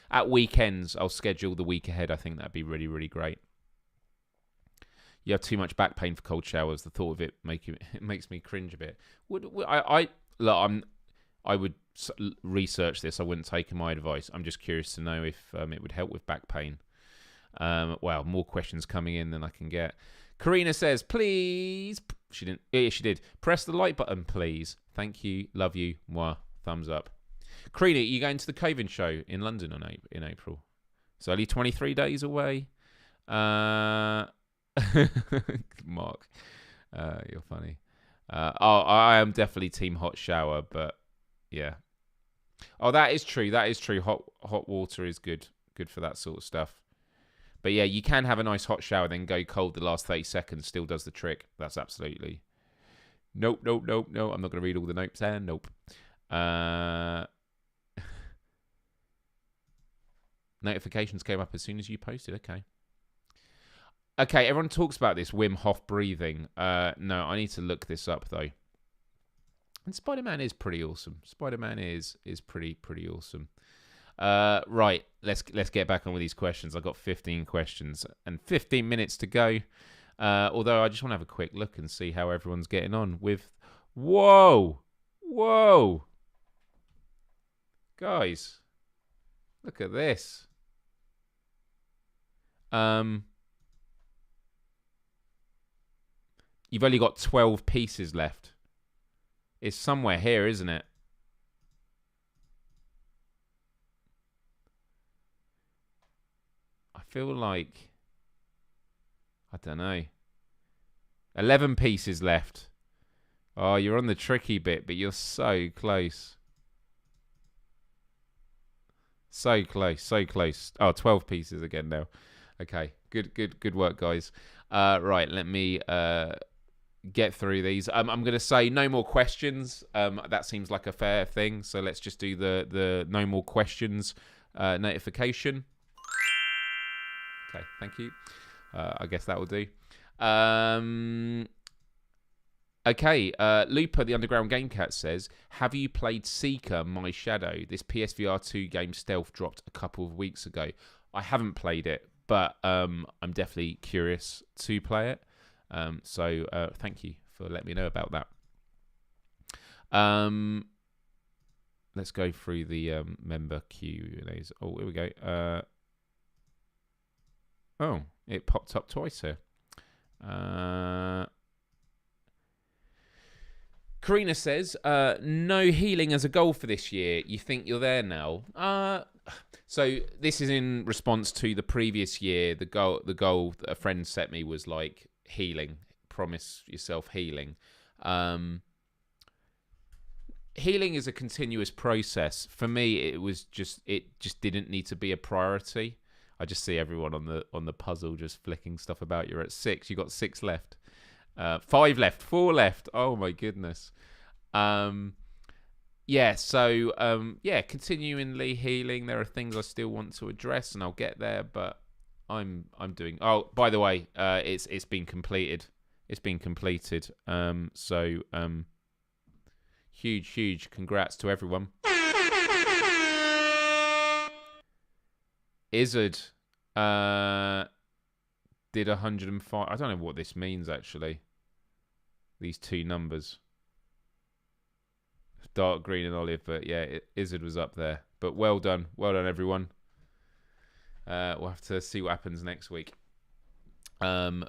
at weekends, I'll schedule the week ahead. I think that'd be really, really great. You have too much back pain for cold showers. The thought of it makes me cringe a bit. I would research this. I wouldn't take my advice. I'm just curious to know if it would help with back pain. Wow, more questions coming in than I can get. Karina says, please. She didn't. Yeah, she did. Press the like button, please. Thank you. Love you. Mwah. Thumbs up. Karina, you going to the Coven show in London in April? It's only 23 days away. Mark, you're funny. I am definitely team hot shower, but yeah. Oh, that is true. Hot water is good for that sort of stuff. But yeah, you can have a nice hot shower, then go cold the last 30 seconds. Still does the trick. That's absolutely. Nope. I'm not going to read all the notes there. Nope. Notifications came up as soon as you posted. Okay, everyone talks about this Wim Hof breathing. No, I need to look this up, though. And Spider-Man is pretty awesome. Spider-Man is pretty awesome. Right, let's get back on with these questions. I've got 15 questions and 15 minutes to go. Although I just want to have a quick look and see how everyone's getting on with... Whoa! Guys, look at this. You've only got 12 pieces left. It's somewhere here, isn't it? I feel like... I don't know. 11 pieces left. Oh, you're on the tricky bit, but you're so close. So close. Oh, 12 pieces again now. Okay, good work, guys. Right, let me get through these. I'm going to say no more questions. That seems like a fair thing. So let's just do the no more questions notification. Okay, thank you. I guess that will do. Okay, Looper, the Underground Game Cat says, have you played Seeker, My Shadow? This PSVR 2 game stealth dropped a couple of weeks ago. I haven't played it, but I'm definitely curious to play it. So thank you for letting me know about that. Let's go through the member Q&As. Oh, here we go. Oh, it popped up twice here. Karina says, no healing as a goal for this year. You think you're there now? So this is in response to the previous year. The goal that a friend set me was like healing. Promise yourself healing. Healing is a continuous process. For me, it just didn't need to be a priority. I just see everyone on the puzzle just flicking stuff about. You're at 6. You got 6 left. 5 left. 4 left. Oh my goodness. Yeah. So continually healing. There are things I still want to address, and I'll get there. But I'm doing. Oh, by the way, it's been completed. It's been completed. Huge congrats to everyone. Izzard did 105. I don't know what this means, actually. These 2 numbers. Dark green and olive, but yeah, Izzard was up there. But well done. Well done, everyone. We'll have to see what happens next week. Yeah,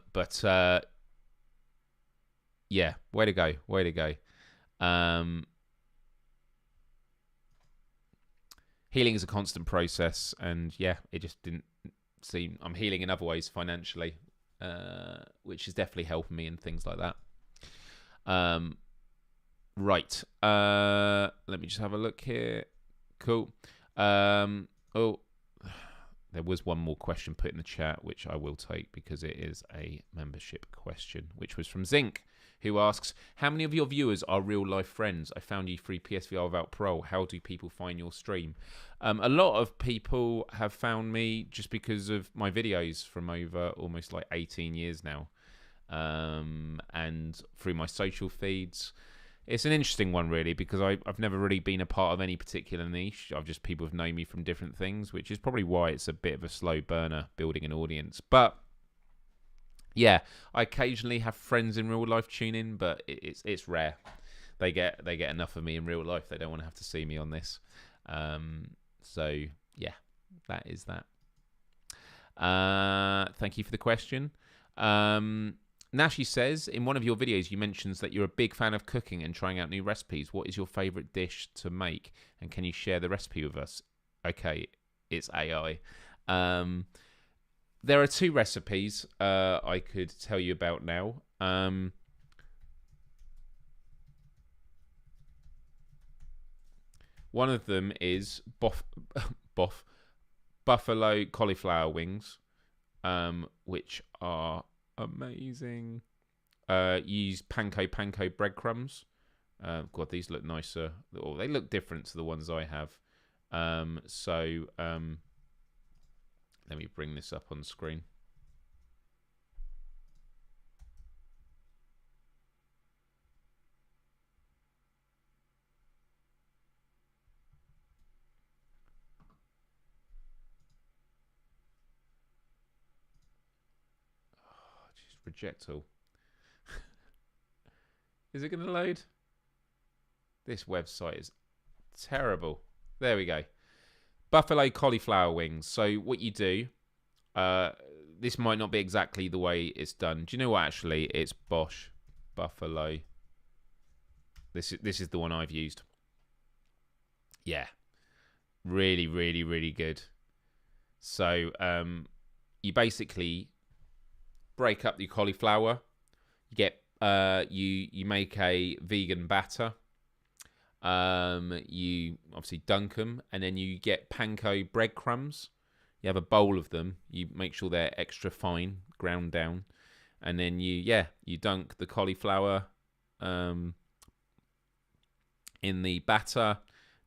way to go. Way to go. Healing is a constant process, and yeah, it just didn't seem. I'm healing in other ways financially, which is definitely helping me and things like that. Right. Let me just have a look here. Cool. Oh, there was one more question put in the chat, which I will take because it is a membership question, which was from Zinc, who asks, how many of your viewers are real-life friends? I found you through PSVR without parole. How do people find your stream? A lot of people have found me just because of my videos from over almost like 18 years now, and through my social feeds. It's an interesting one, really, because I've never really been a part of any particular niche. People have known me from different things, which is probably why it's a bit of a slow burner building an audience. But yeah, I occasionally have friends in real life tune in, but it's rare. They get enough of me in real life. They don't want to have to see me on this. So yeah, that is that. Thank you for the question. Nashi says, in one of your videos, you mentioned that you're a big fan of cooking and trying out new recipes. What is your favourite dish to make? And can you share the recipe with us? Okay, it's AI. There are 2 recipes I could tell you about now. One of them is buffalo cauliflower wings, which are amazing. Use panko breadcrumbs. God, these look nicer. Or they look different to the ones I have. Let me bring this up on screen. Reject all. Is it going to load? This website is terrible. There we go. Buffalo cauliflower wings. So what you do, this might not be exactly the way it's done. Do you know what? Actually, it's Bosch Buffalo. This is the one I've used. Yeah, really, really, really good. So you basically break up your cauliflower. You get you make a vegan batter. You obviously dunk them, and then you get panko breadcrumbs. You have a bowl of them. You make sure they're extra fine, ground down, and then you dunk the cauliflower in the batter,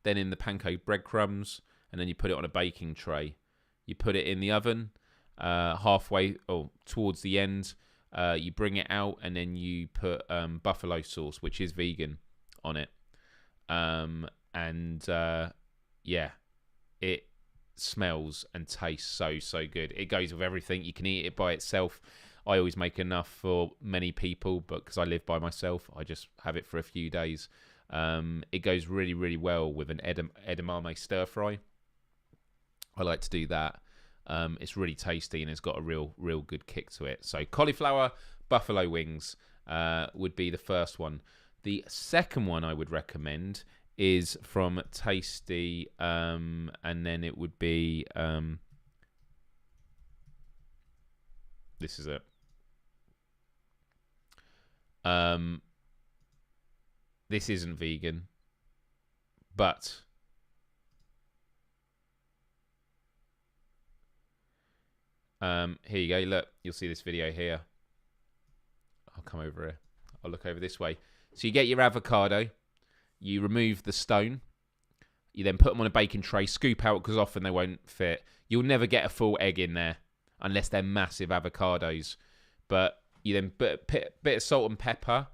then in the panko breadcrumbs, and then you put it on a baking tray. You put it in the oven. Halfway or towards the end, you bring it out, and then you put buffalo sauce, which is vegan, on it. It smells and tastes so good. It goes with everything. You can eat it by itself. I always make enough for many people, but because I live by myself, I just have it for a few days. It goes really, really well with an edamame stir fry. I like to do that. It's really tasty, and it's got a real good kick to it. So cauliflower buffalo wings would be the first one. The second one I would recommend is from Tasty, and then it would be this is it. This isn't vegan, but here you go. Look, you'll see this video here. I'll come over here. I'll look over this way. So you get your avocado, you remove the stone, you then put them on a baking tray, scoop out because often they won't fit. You'll never get a full egg in there unless they're massive avocados. But you then put a bit of salt and pepper.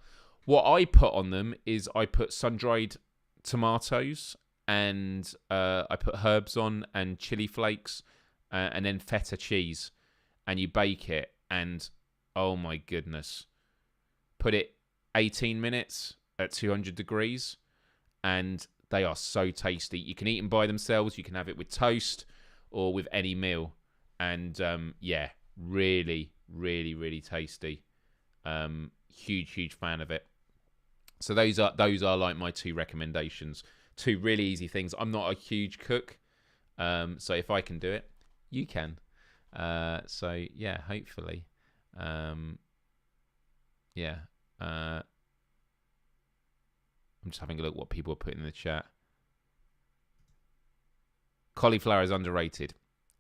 What I put on them is I put sun-dried tomatoes and I put herbs on and chili flakes and then feta cheese. And you bake it and, oh my goodness. Put it 18 minutes at 200 degrees and they are so tasty. You can eat them by themselves. You can have it with toast or with any meal. And yeah, really, really, really tasty. Huge fan of it. So those are like my two recommendations. Two really easy things. I'm not a huge cook. So if I can do it, you can. So yeah, hopefully. Yeah. I'm just having a look what people are putting in the chat. Cauliflower is underrated.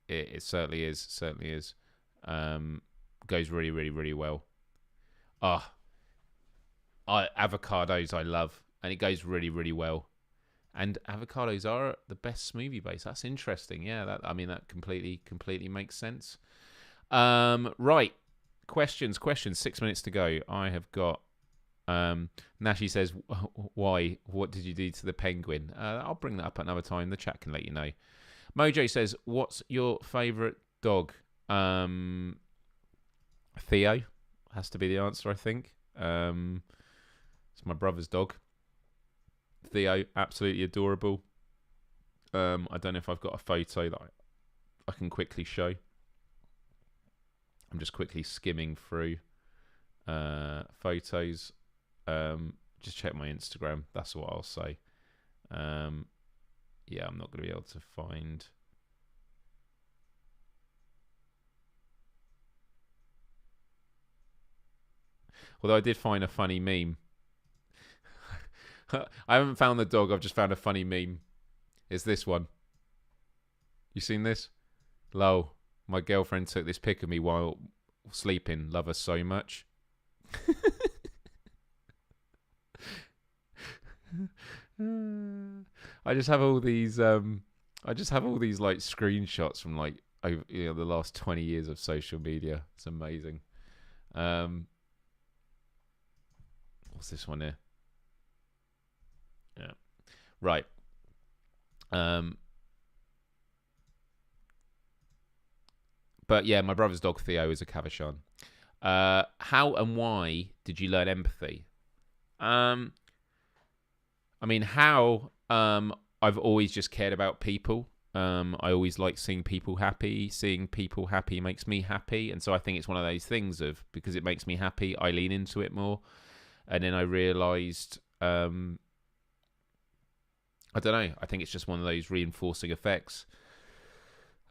It certainly is. Certainly is. Goes really, really, really well. Avocados I love, and it goes really, really well. And avocados are the best smoothie base. That's interesting. Yeah, that completely makes sense. Right. Questions. 6 minutes to go. I have got Nashi says, why? What did you do to the penguin? I'll bring that up another time. The chat can let you know. Mojo says, what's your favourite dog? Theo has to be the answer, I think. It's my brother's dog. Theo, absolutely adorable. I don't know if I've got a photo that I can quickly show. I'm just quickly skimming through photos. Just check my Instagram. That's what I'll say. Yeah, I'm not going to be able to find. Although I did find a funny meme. I haven't found the dog. I've just found a funny meme. It's this one. You seen this? Lol. My girlfriend took this pic of me while sleeping. Love her so much. I just have all these like screenshots from like over, the last 20 years of social media. It's amazing. What's this one here? Yeah. Right. But yeah, my brother's dog Theo is a Cavachon. How and why did you learn empathy? I mean, how? I've always just cared about people. I always like seeing people happy. Seeing people happy makes me happy, and so I think it's one of those things of because it makes me happy, I lean into it more. And then I realised, I don't know. I think it's just one of those reinforcing effects.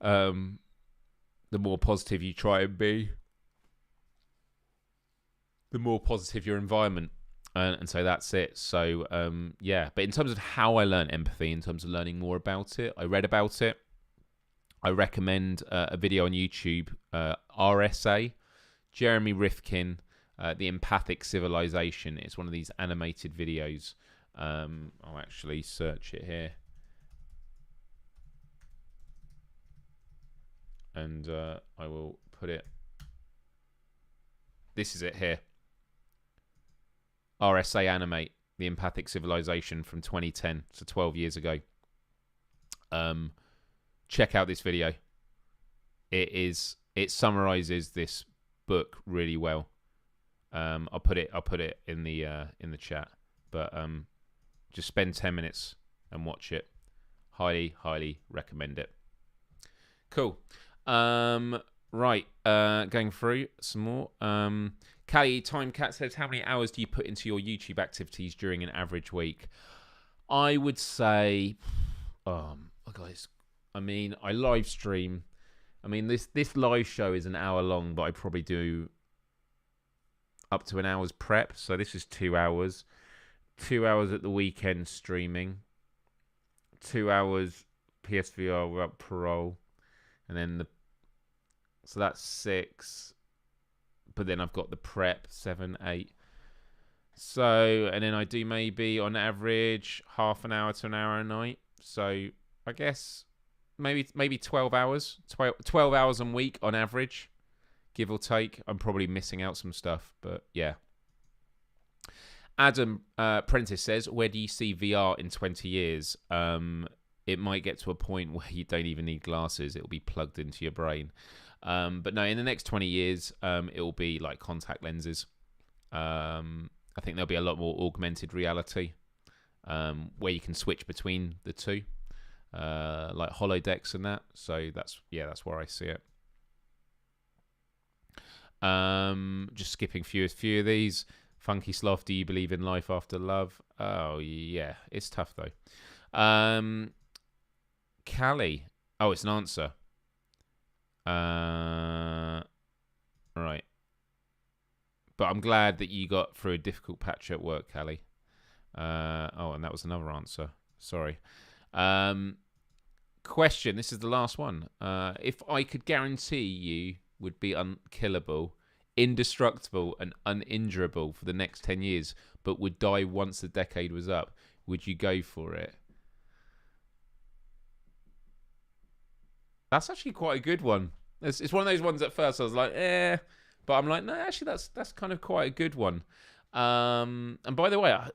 The more positive you try and be, the more positive your environment. And so that's it. So, yeah. But in terms of how I learned empathy, in terms of learning more about it, I read about it. I recommend a video on YouTube, RSA, Jeremy Rifkin, The Empathic Civilization. It's one of these animated videos. I'll actually search it here. And I will put it. This is it here. RSA Animate, The Empathic Civilization from 2010, so 12 years ago. Check out this video. It summarizes this book really well. I'll put it in the chat. But just spend 10 minutes and watch it. Highly recommend it. Cool. Right, going through some more. Callie Timecat says, how many hours do you put into your YouTube activities during an average week? I would say, guys, I mean, I live stream. I mean, this live show is an hour long, but I probably do up to an hour's prep. So this is 2 hours. 2 hours at the weekend streaming. 2 hours PSVR without parole. And then so that's 6. But then I've got the prep, 7, 8. So, and then I do maybe on average half an hour to an hour a night. So I guess maybe 12 hours. 12 hours a week on average, give or take. I'm probably missing out some stuff, but yeah. Adam Prentice says, where do you see VR in 20 years? It might get to a point where you don't even need glasses. It'll be plugged into your brain. But no, in the next 20 years, it'll be like contact lenses. I think there'll be a lot more augmented reality, where you can switch between the two, like holodecks and that. So that's where I see it. Just skipping few of these. Funky Sloth, do you believe in life after love? Oh yeah, it's tough though. Callie, oh, it's an answer. Right. But I'm glad that you got through a difficult patch at work, Callie. Oh, and that was another answer. Sorry. Question. This is the last one. If I could guarantee you would be unkillable, indestructible, and uninjurable for the next 10 years, but would die once the decade was up, would you go for it? That's actually quite a good one. It's one of those ones at first I was like, but I'm like, no, actually, that's kind of quite a good one. And by the way, I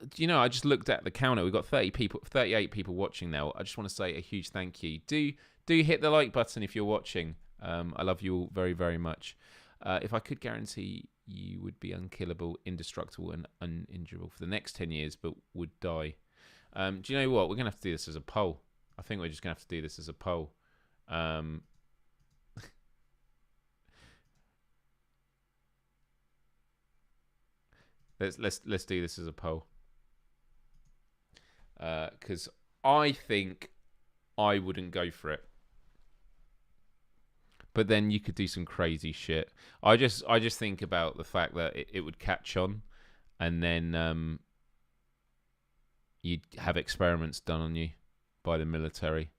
just looked at the counter. We've got 38 people watching now. I just want to say a huge thank you. Do hit the like button if you're watching. I love you all very, very much. If I could guarantee you would be unkillable, indestructible, and uninjurable for the next 10 years, but would die. Do you know what? We're going to have to do this as a poll. I think we're just going to have to do this as a poll. Let's do this as a poll. Because I think I wouldn't go for it. But then you could do some crazy shit. I just think about the fact that it would catch on, and then you'd have experiments done on you by the military.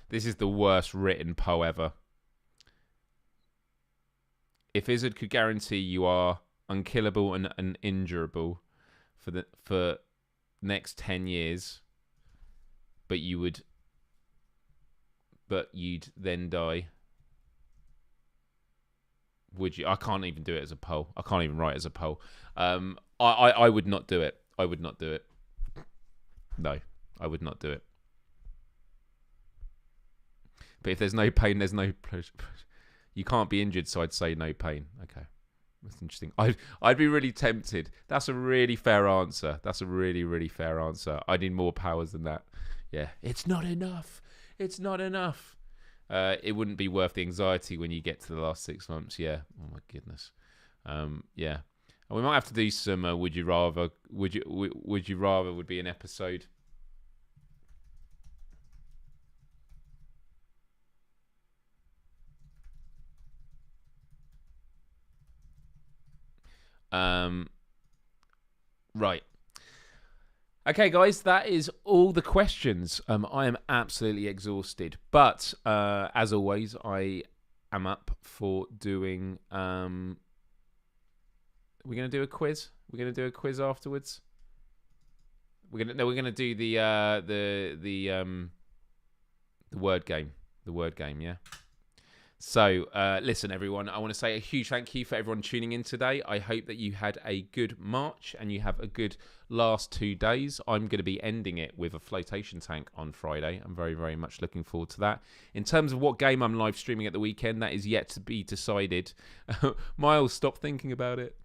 This is the worst written poll ever. If Izzard could guarantee you are unkillable and uninjurable for next 10 years, but you'd then die, would you? I can't even do it as a poll. I can't even write as a poll. I would not do it. I would not do it. No, I would not do it. But if there's no pain, there's no pleasure. You can't be injured, so I'd say no pain. Okay, that's interesting. I'd be really tempted. That's a really fair answer. That's a really, really fair answer. I need more powers than that. Yeah, it's not enough. It's not enough. It wouldn't be worth the anxiety when you get to the last 6 months. Yeah. Oh my goodness. Yeah. And we might have to do some. Would you rather? Would you rather? Would be an episode. Right. Okay, guys, that is all the questions. I am absolutely exhausted, but as always, I am up for doing. We're gonna do a quiz. We're gonna do a quiz afterwards. We're gonna do the word game. The word game, yeah. So, listen, everyone, I want to say a huge thank you for everyone tuning in today. I hope that you had a good March and you have a good last 2 days. I'm going to be ending it with a flotation tank on Friday. I'm very, very much looking forward to that. In terms of what game I'm live streaming at the weekend, that is yet to be decided. Myles, stop thinking about it.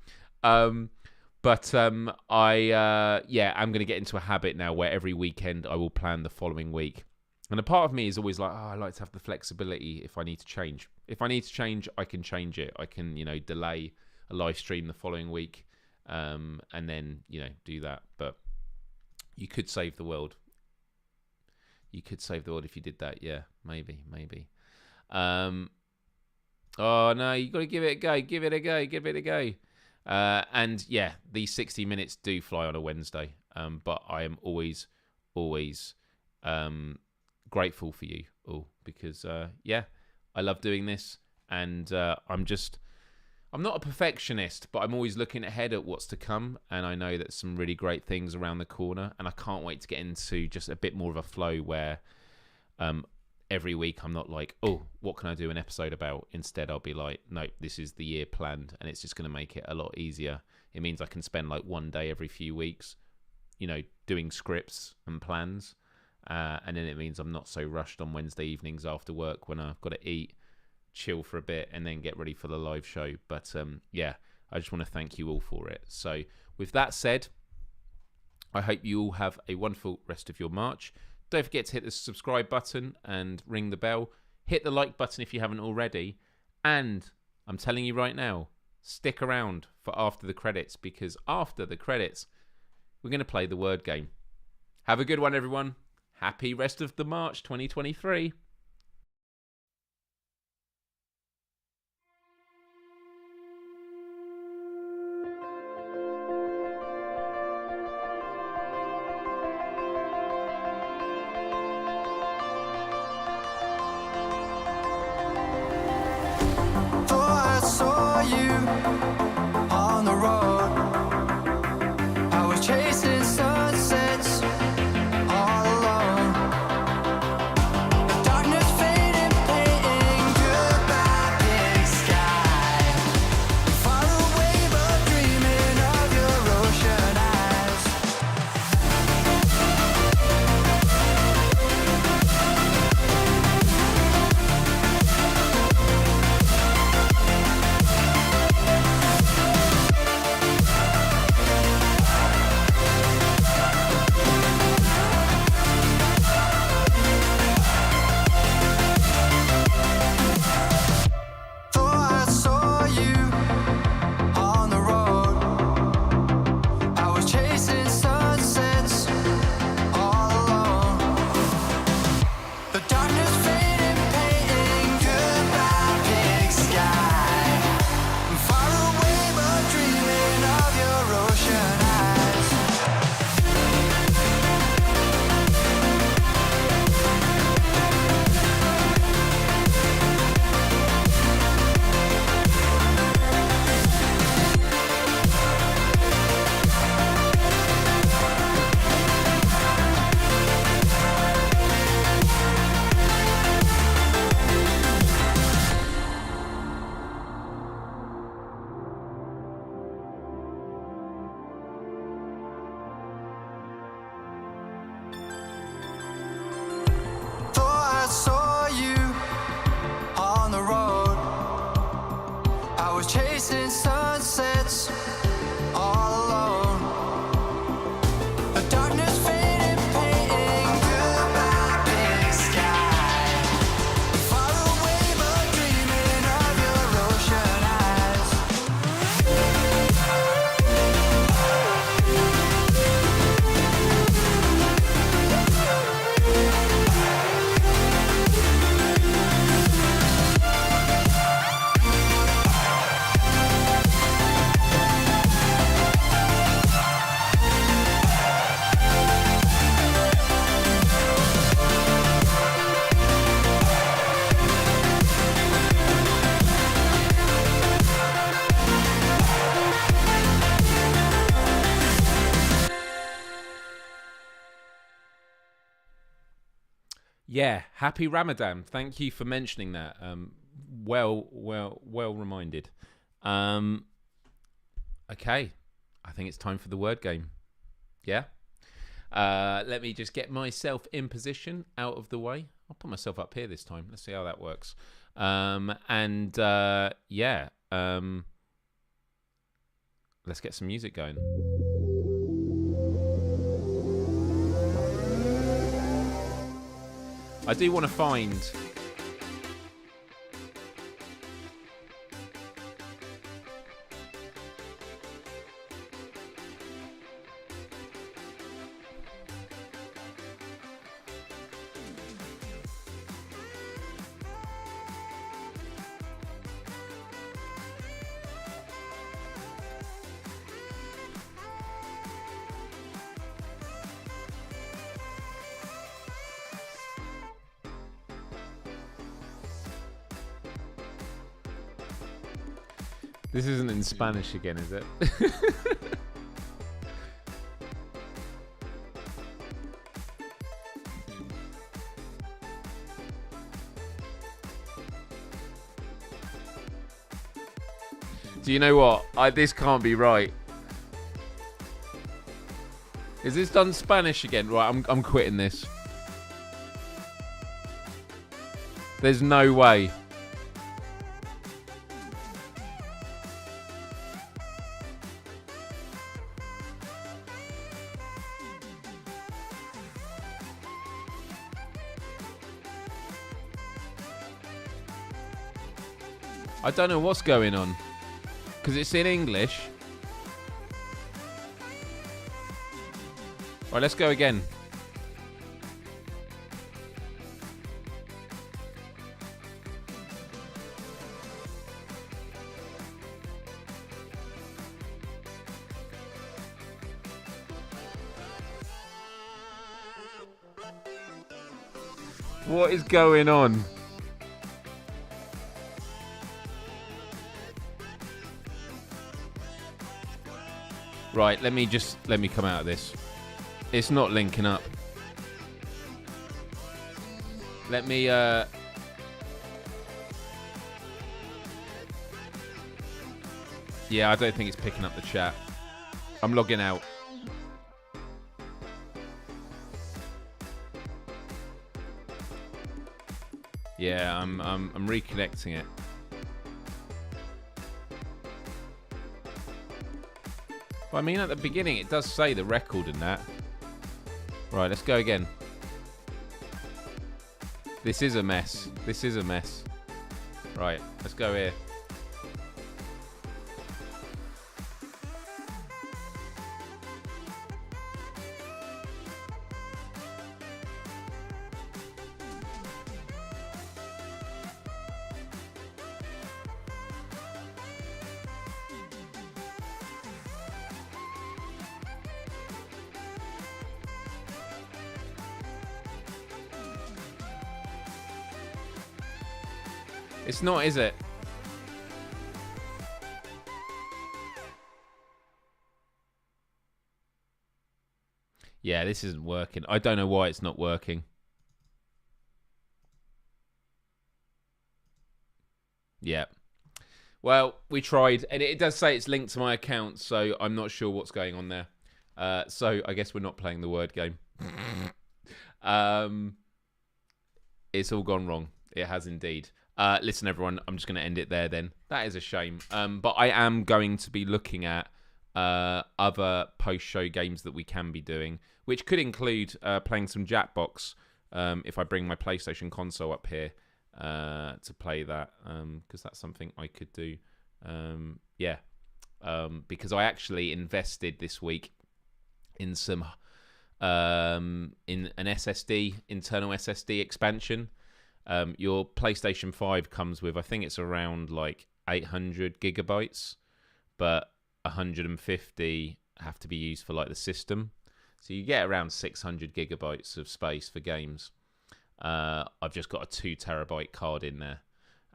But I'm going to get into a habit now where every weekend I will plan the following week. And a part of me is always like, oh, I like to have the flexibility if I need to change. If I need to change, I can change it. I can, delay a live stream the following week, and then, do that. But you could save the world. You could save the world if you did that. Yeah, maybe. Oh, no, you got to give it a go. Give it a go. And yeah, these 60 minutes do fly on a Wednesday. But I am always grateful for you all because, I love doing this. And I'm not a perfectionist, but I'm always looking ahead at what's to come. And I know that some really great things around the corner. And I can't wait to get into just a bit more of a flow where every week I'm not like, oh, what can I do an episode about? Instead, I'll be like, no, this is the year planned. And it's just going to make it a lot easier. It means I can spend like one day every few weeks, doing scripts and plans. And then it means I'm not so rushed on Wednesday evenings after work when I've got to eat, chill for a bit, and then get ready for the live show. But I just want to thank you all for it. So with that said, I hope you all have a wonderful rest of your March. Don't forget to hit the subscribe button and ring the bell. Hit the like button if you haven't already. And I'm telling you right now, stick around for after the credits, because after the credits, we're going to play the word game. Have a good one, everyone. Happy rest of the March 2023. On the road, I was chasing sunsets all alone. The darkness faded, painting goodbye big sky. Far away but dreaming of your ocean eyes. I saw you on the road. I was chasing sunsets all alone. The darkness faded, painting goodbye big sky. Far away but dreaming of your ocean eyes. Yeah, happy Ramadan. Thank you for mentioning that. Well reminded. Okay, I think it's time for the word game. Yeah. Let me just get myself in position, out of the way. I'll put myself up here this time. Let's see how that works. let's get some music going. I do want to find... This isn't in Spanish again, is it? Do you know what? This can't be right. Is this done Spanish again? Right, I'm quitting this. There's no way. I don't know what's going on. Because it's in English. Right, let's go again. What is going on? Right, let me come out of this. It's not linking up. Let me yeah, I don't think it's picking up the chat. I'm logging out. Yeah, I'm reconnecting it. I mean, at the beginning, it does say the record and that. Right, let's go again. This is a mess. This is a mess. Right, let's go here. It's not, is it? Yeah, this isn't working. I don't know why it's not working. Yeah. Well, we tried, and it does say it's linked to my account, so I'm not sure what's going on there. So I guess we're not playing the word game. It's all gone wrong. It has indeed. Listen, everyone, I'm just going to end it there then. That is a shame. But I am going to be looking at other post-show games that we can be doing, which could include playing some Jackbox if I bring my PlayStation console up here to play that, because that's something I could do. Yeah, because I actually invested this week in some in an SSD, internal SSD expansion. Your PlayStation 5 comes with, I think it's around like 800 gigabytes, but 150 have to be used for like the system. So you get around 600 gigabytes of space for games. I've just got a 2 terabyte card in there.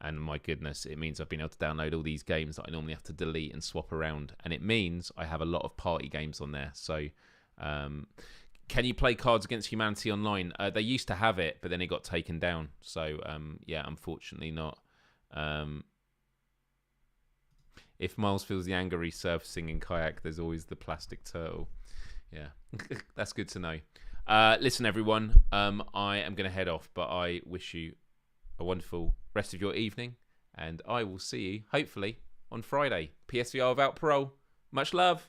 And my goodness, it means I've been able to download all these games that I normally have to delete and swap around. And it means I have a lot of party games on there. So, can you play Cards Against Humanity online? They used to have it, but then it got taken down. So, yeah, unfortunately not. If Miles feels the anger resurfacing in Kayak, there's always the plastic turtle. Yeah, that's good to know. Listen, everyone, I am going to head off, but I wish you a wonderful rest of your evening, and I will see you, hopefully, on Friday. PSVR without parole. Much love.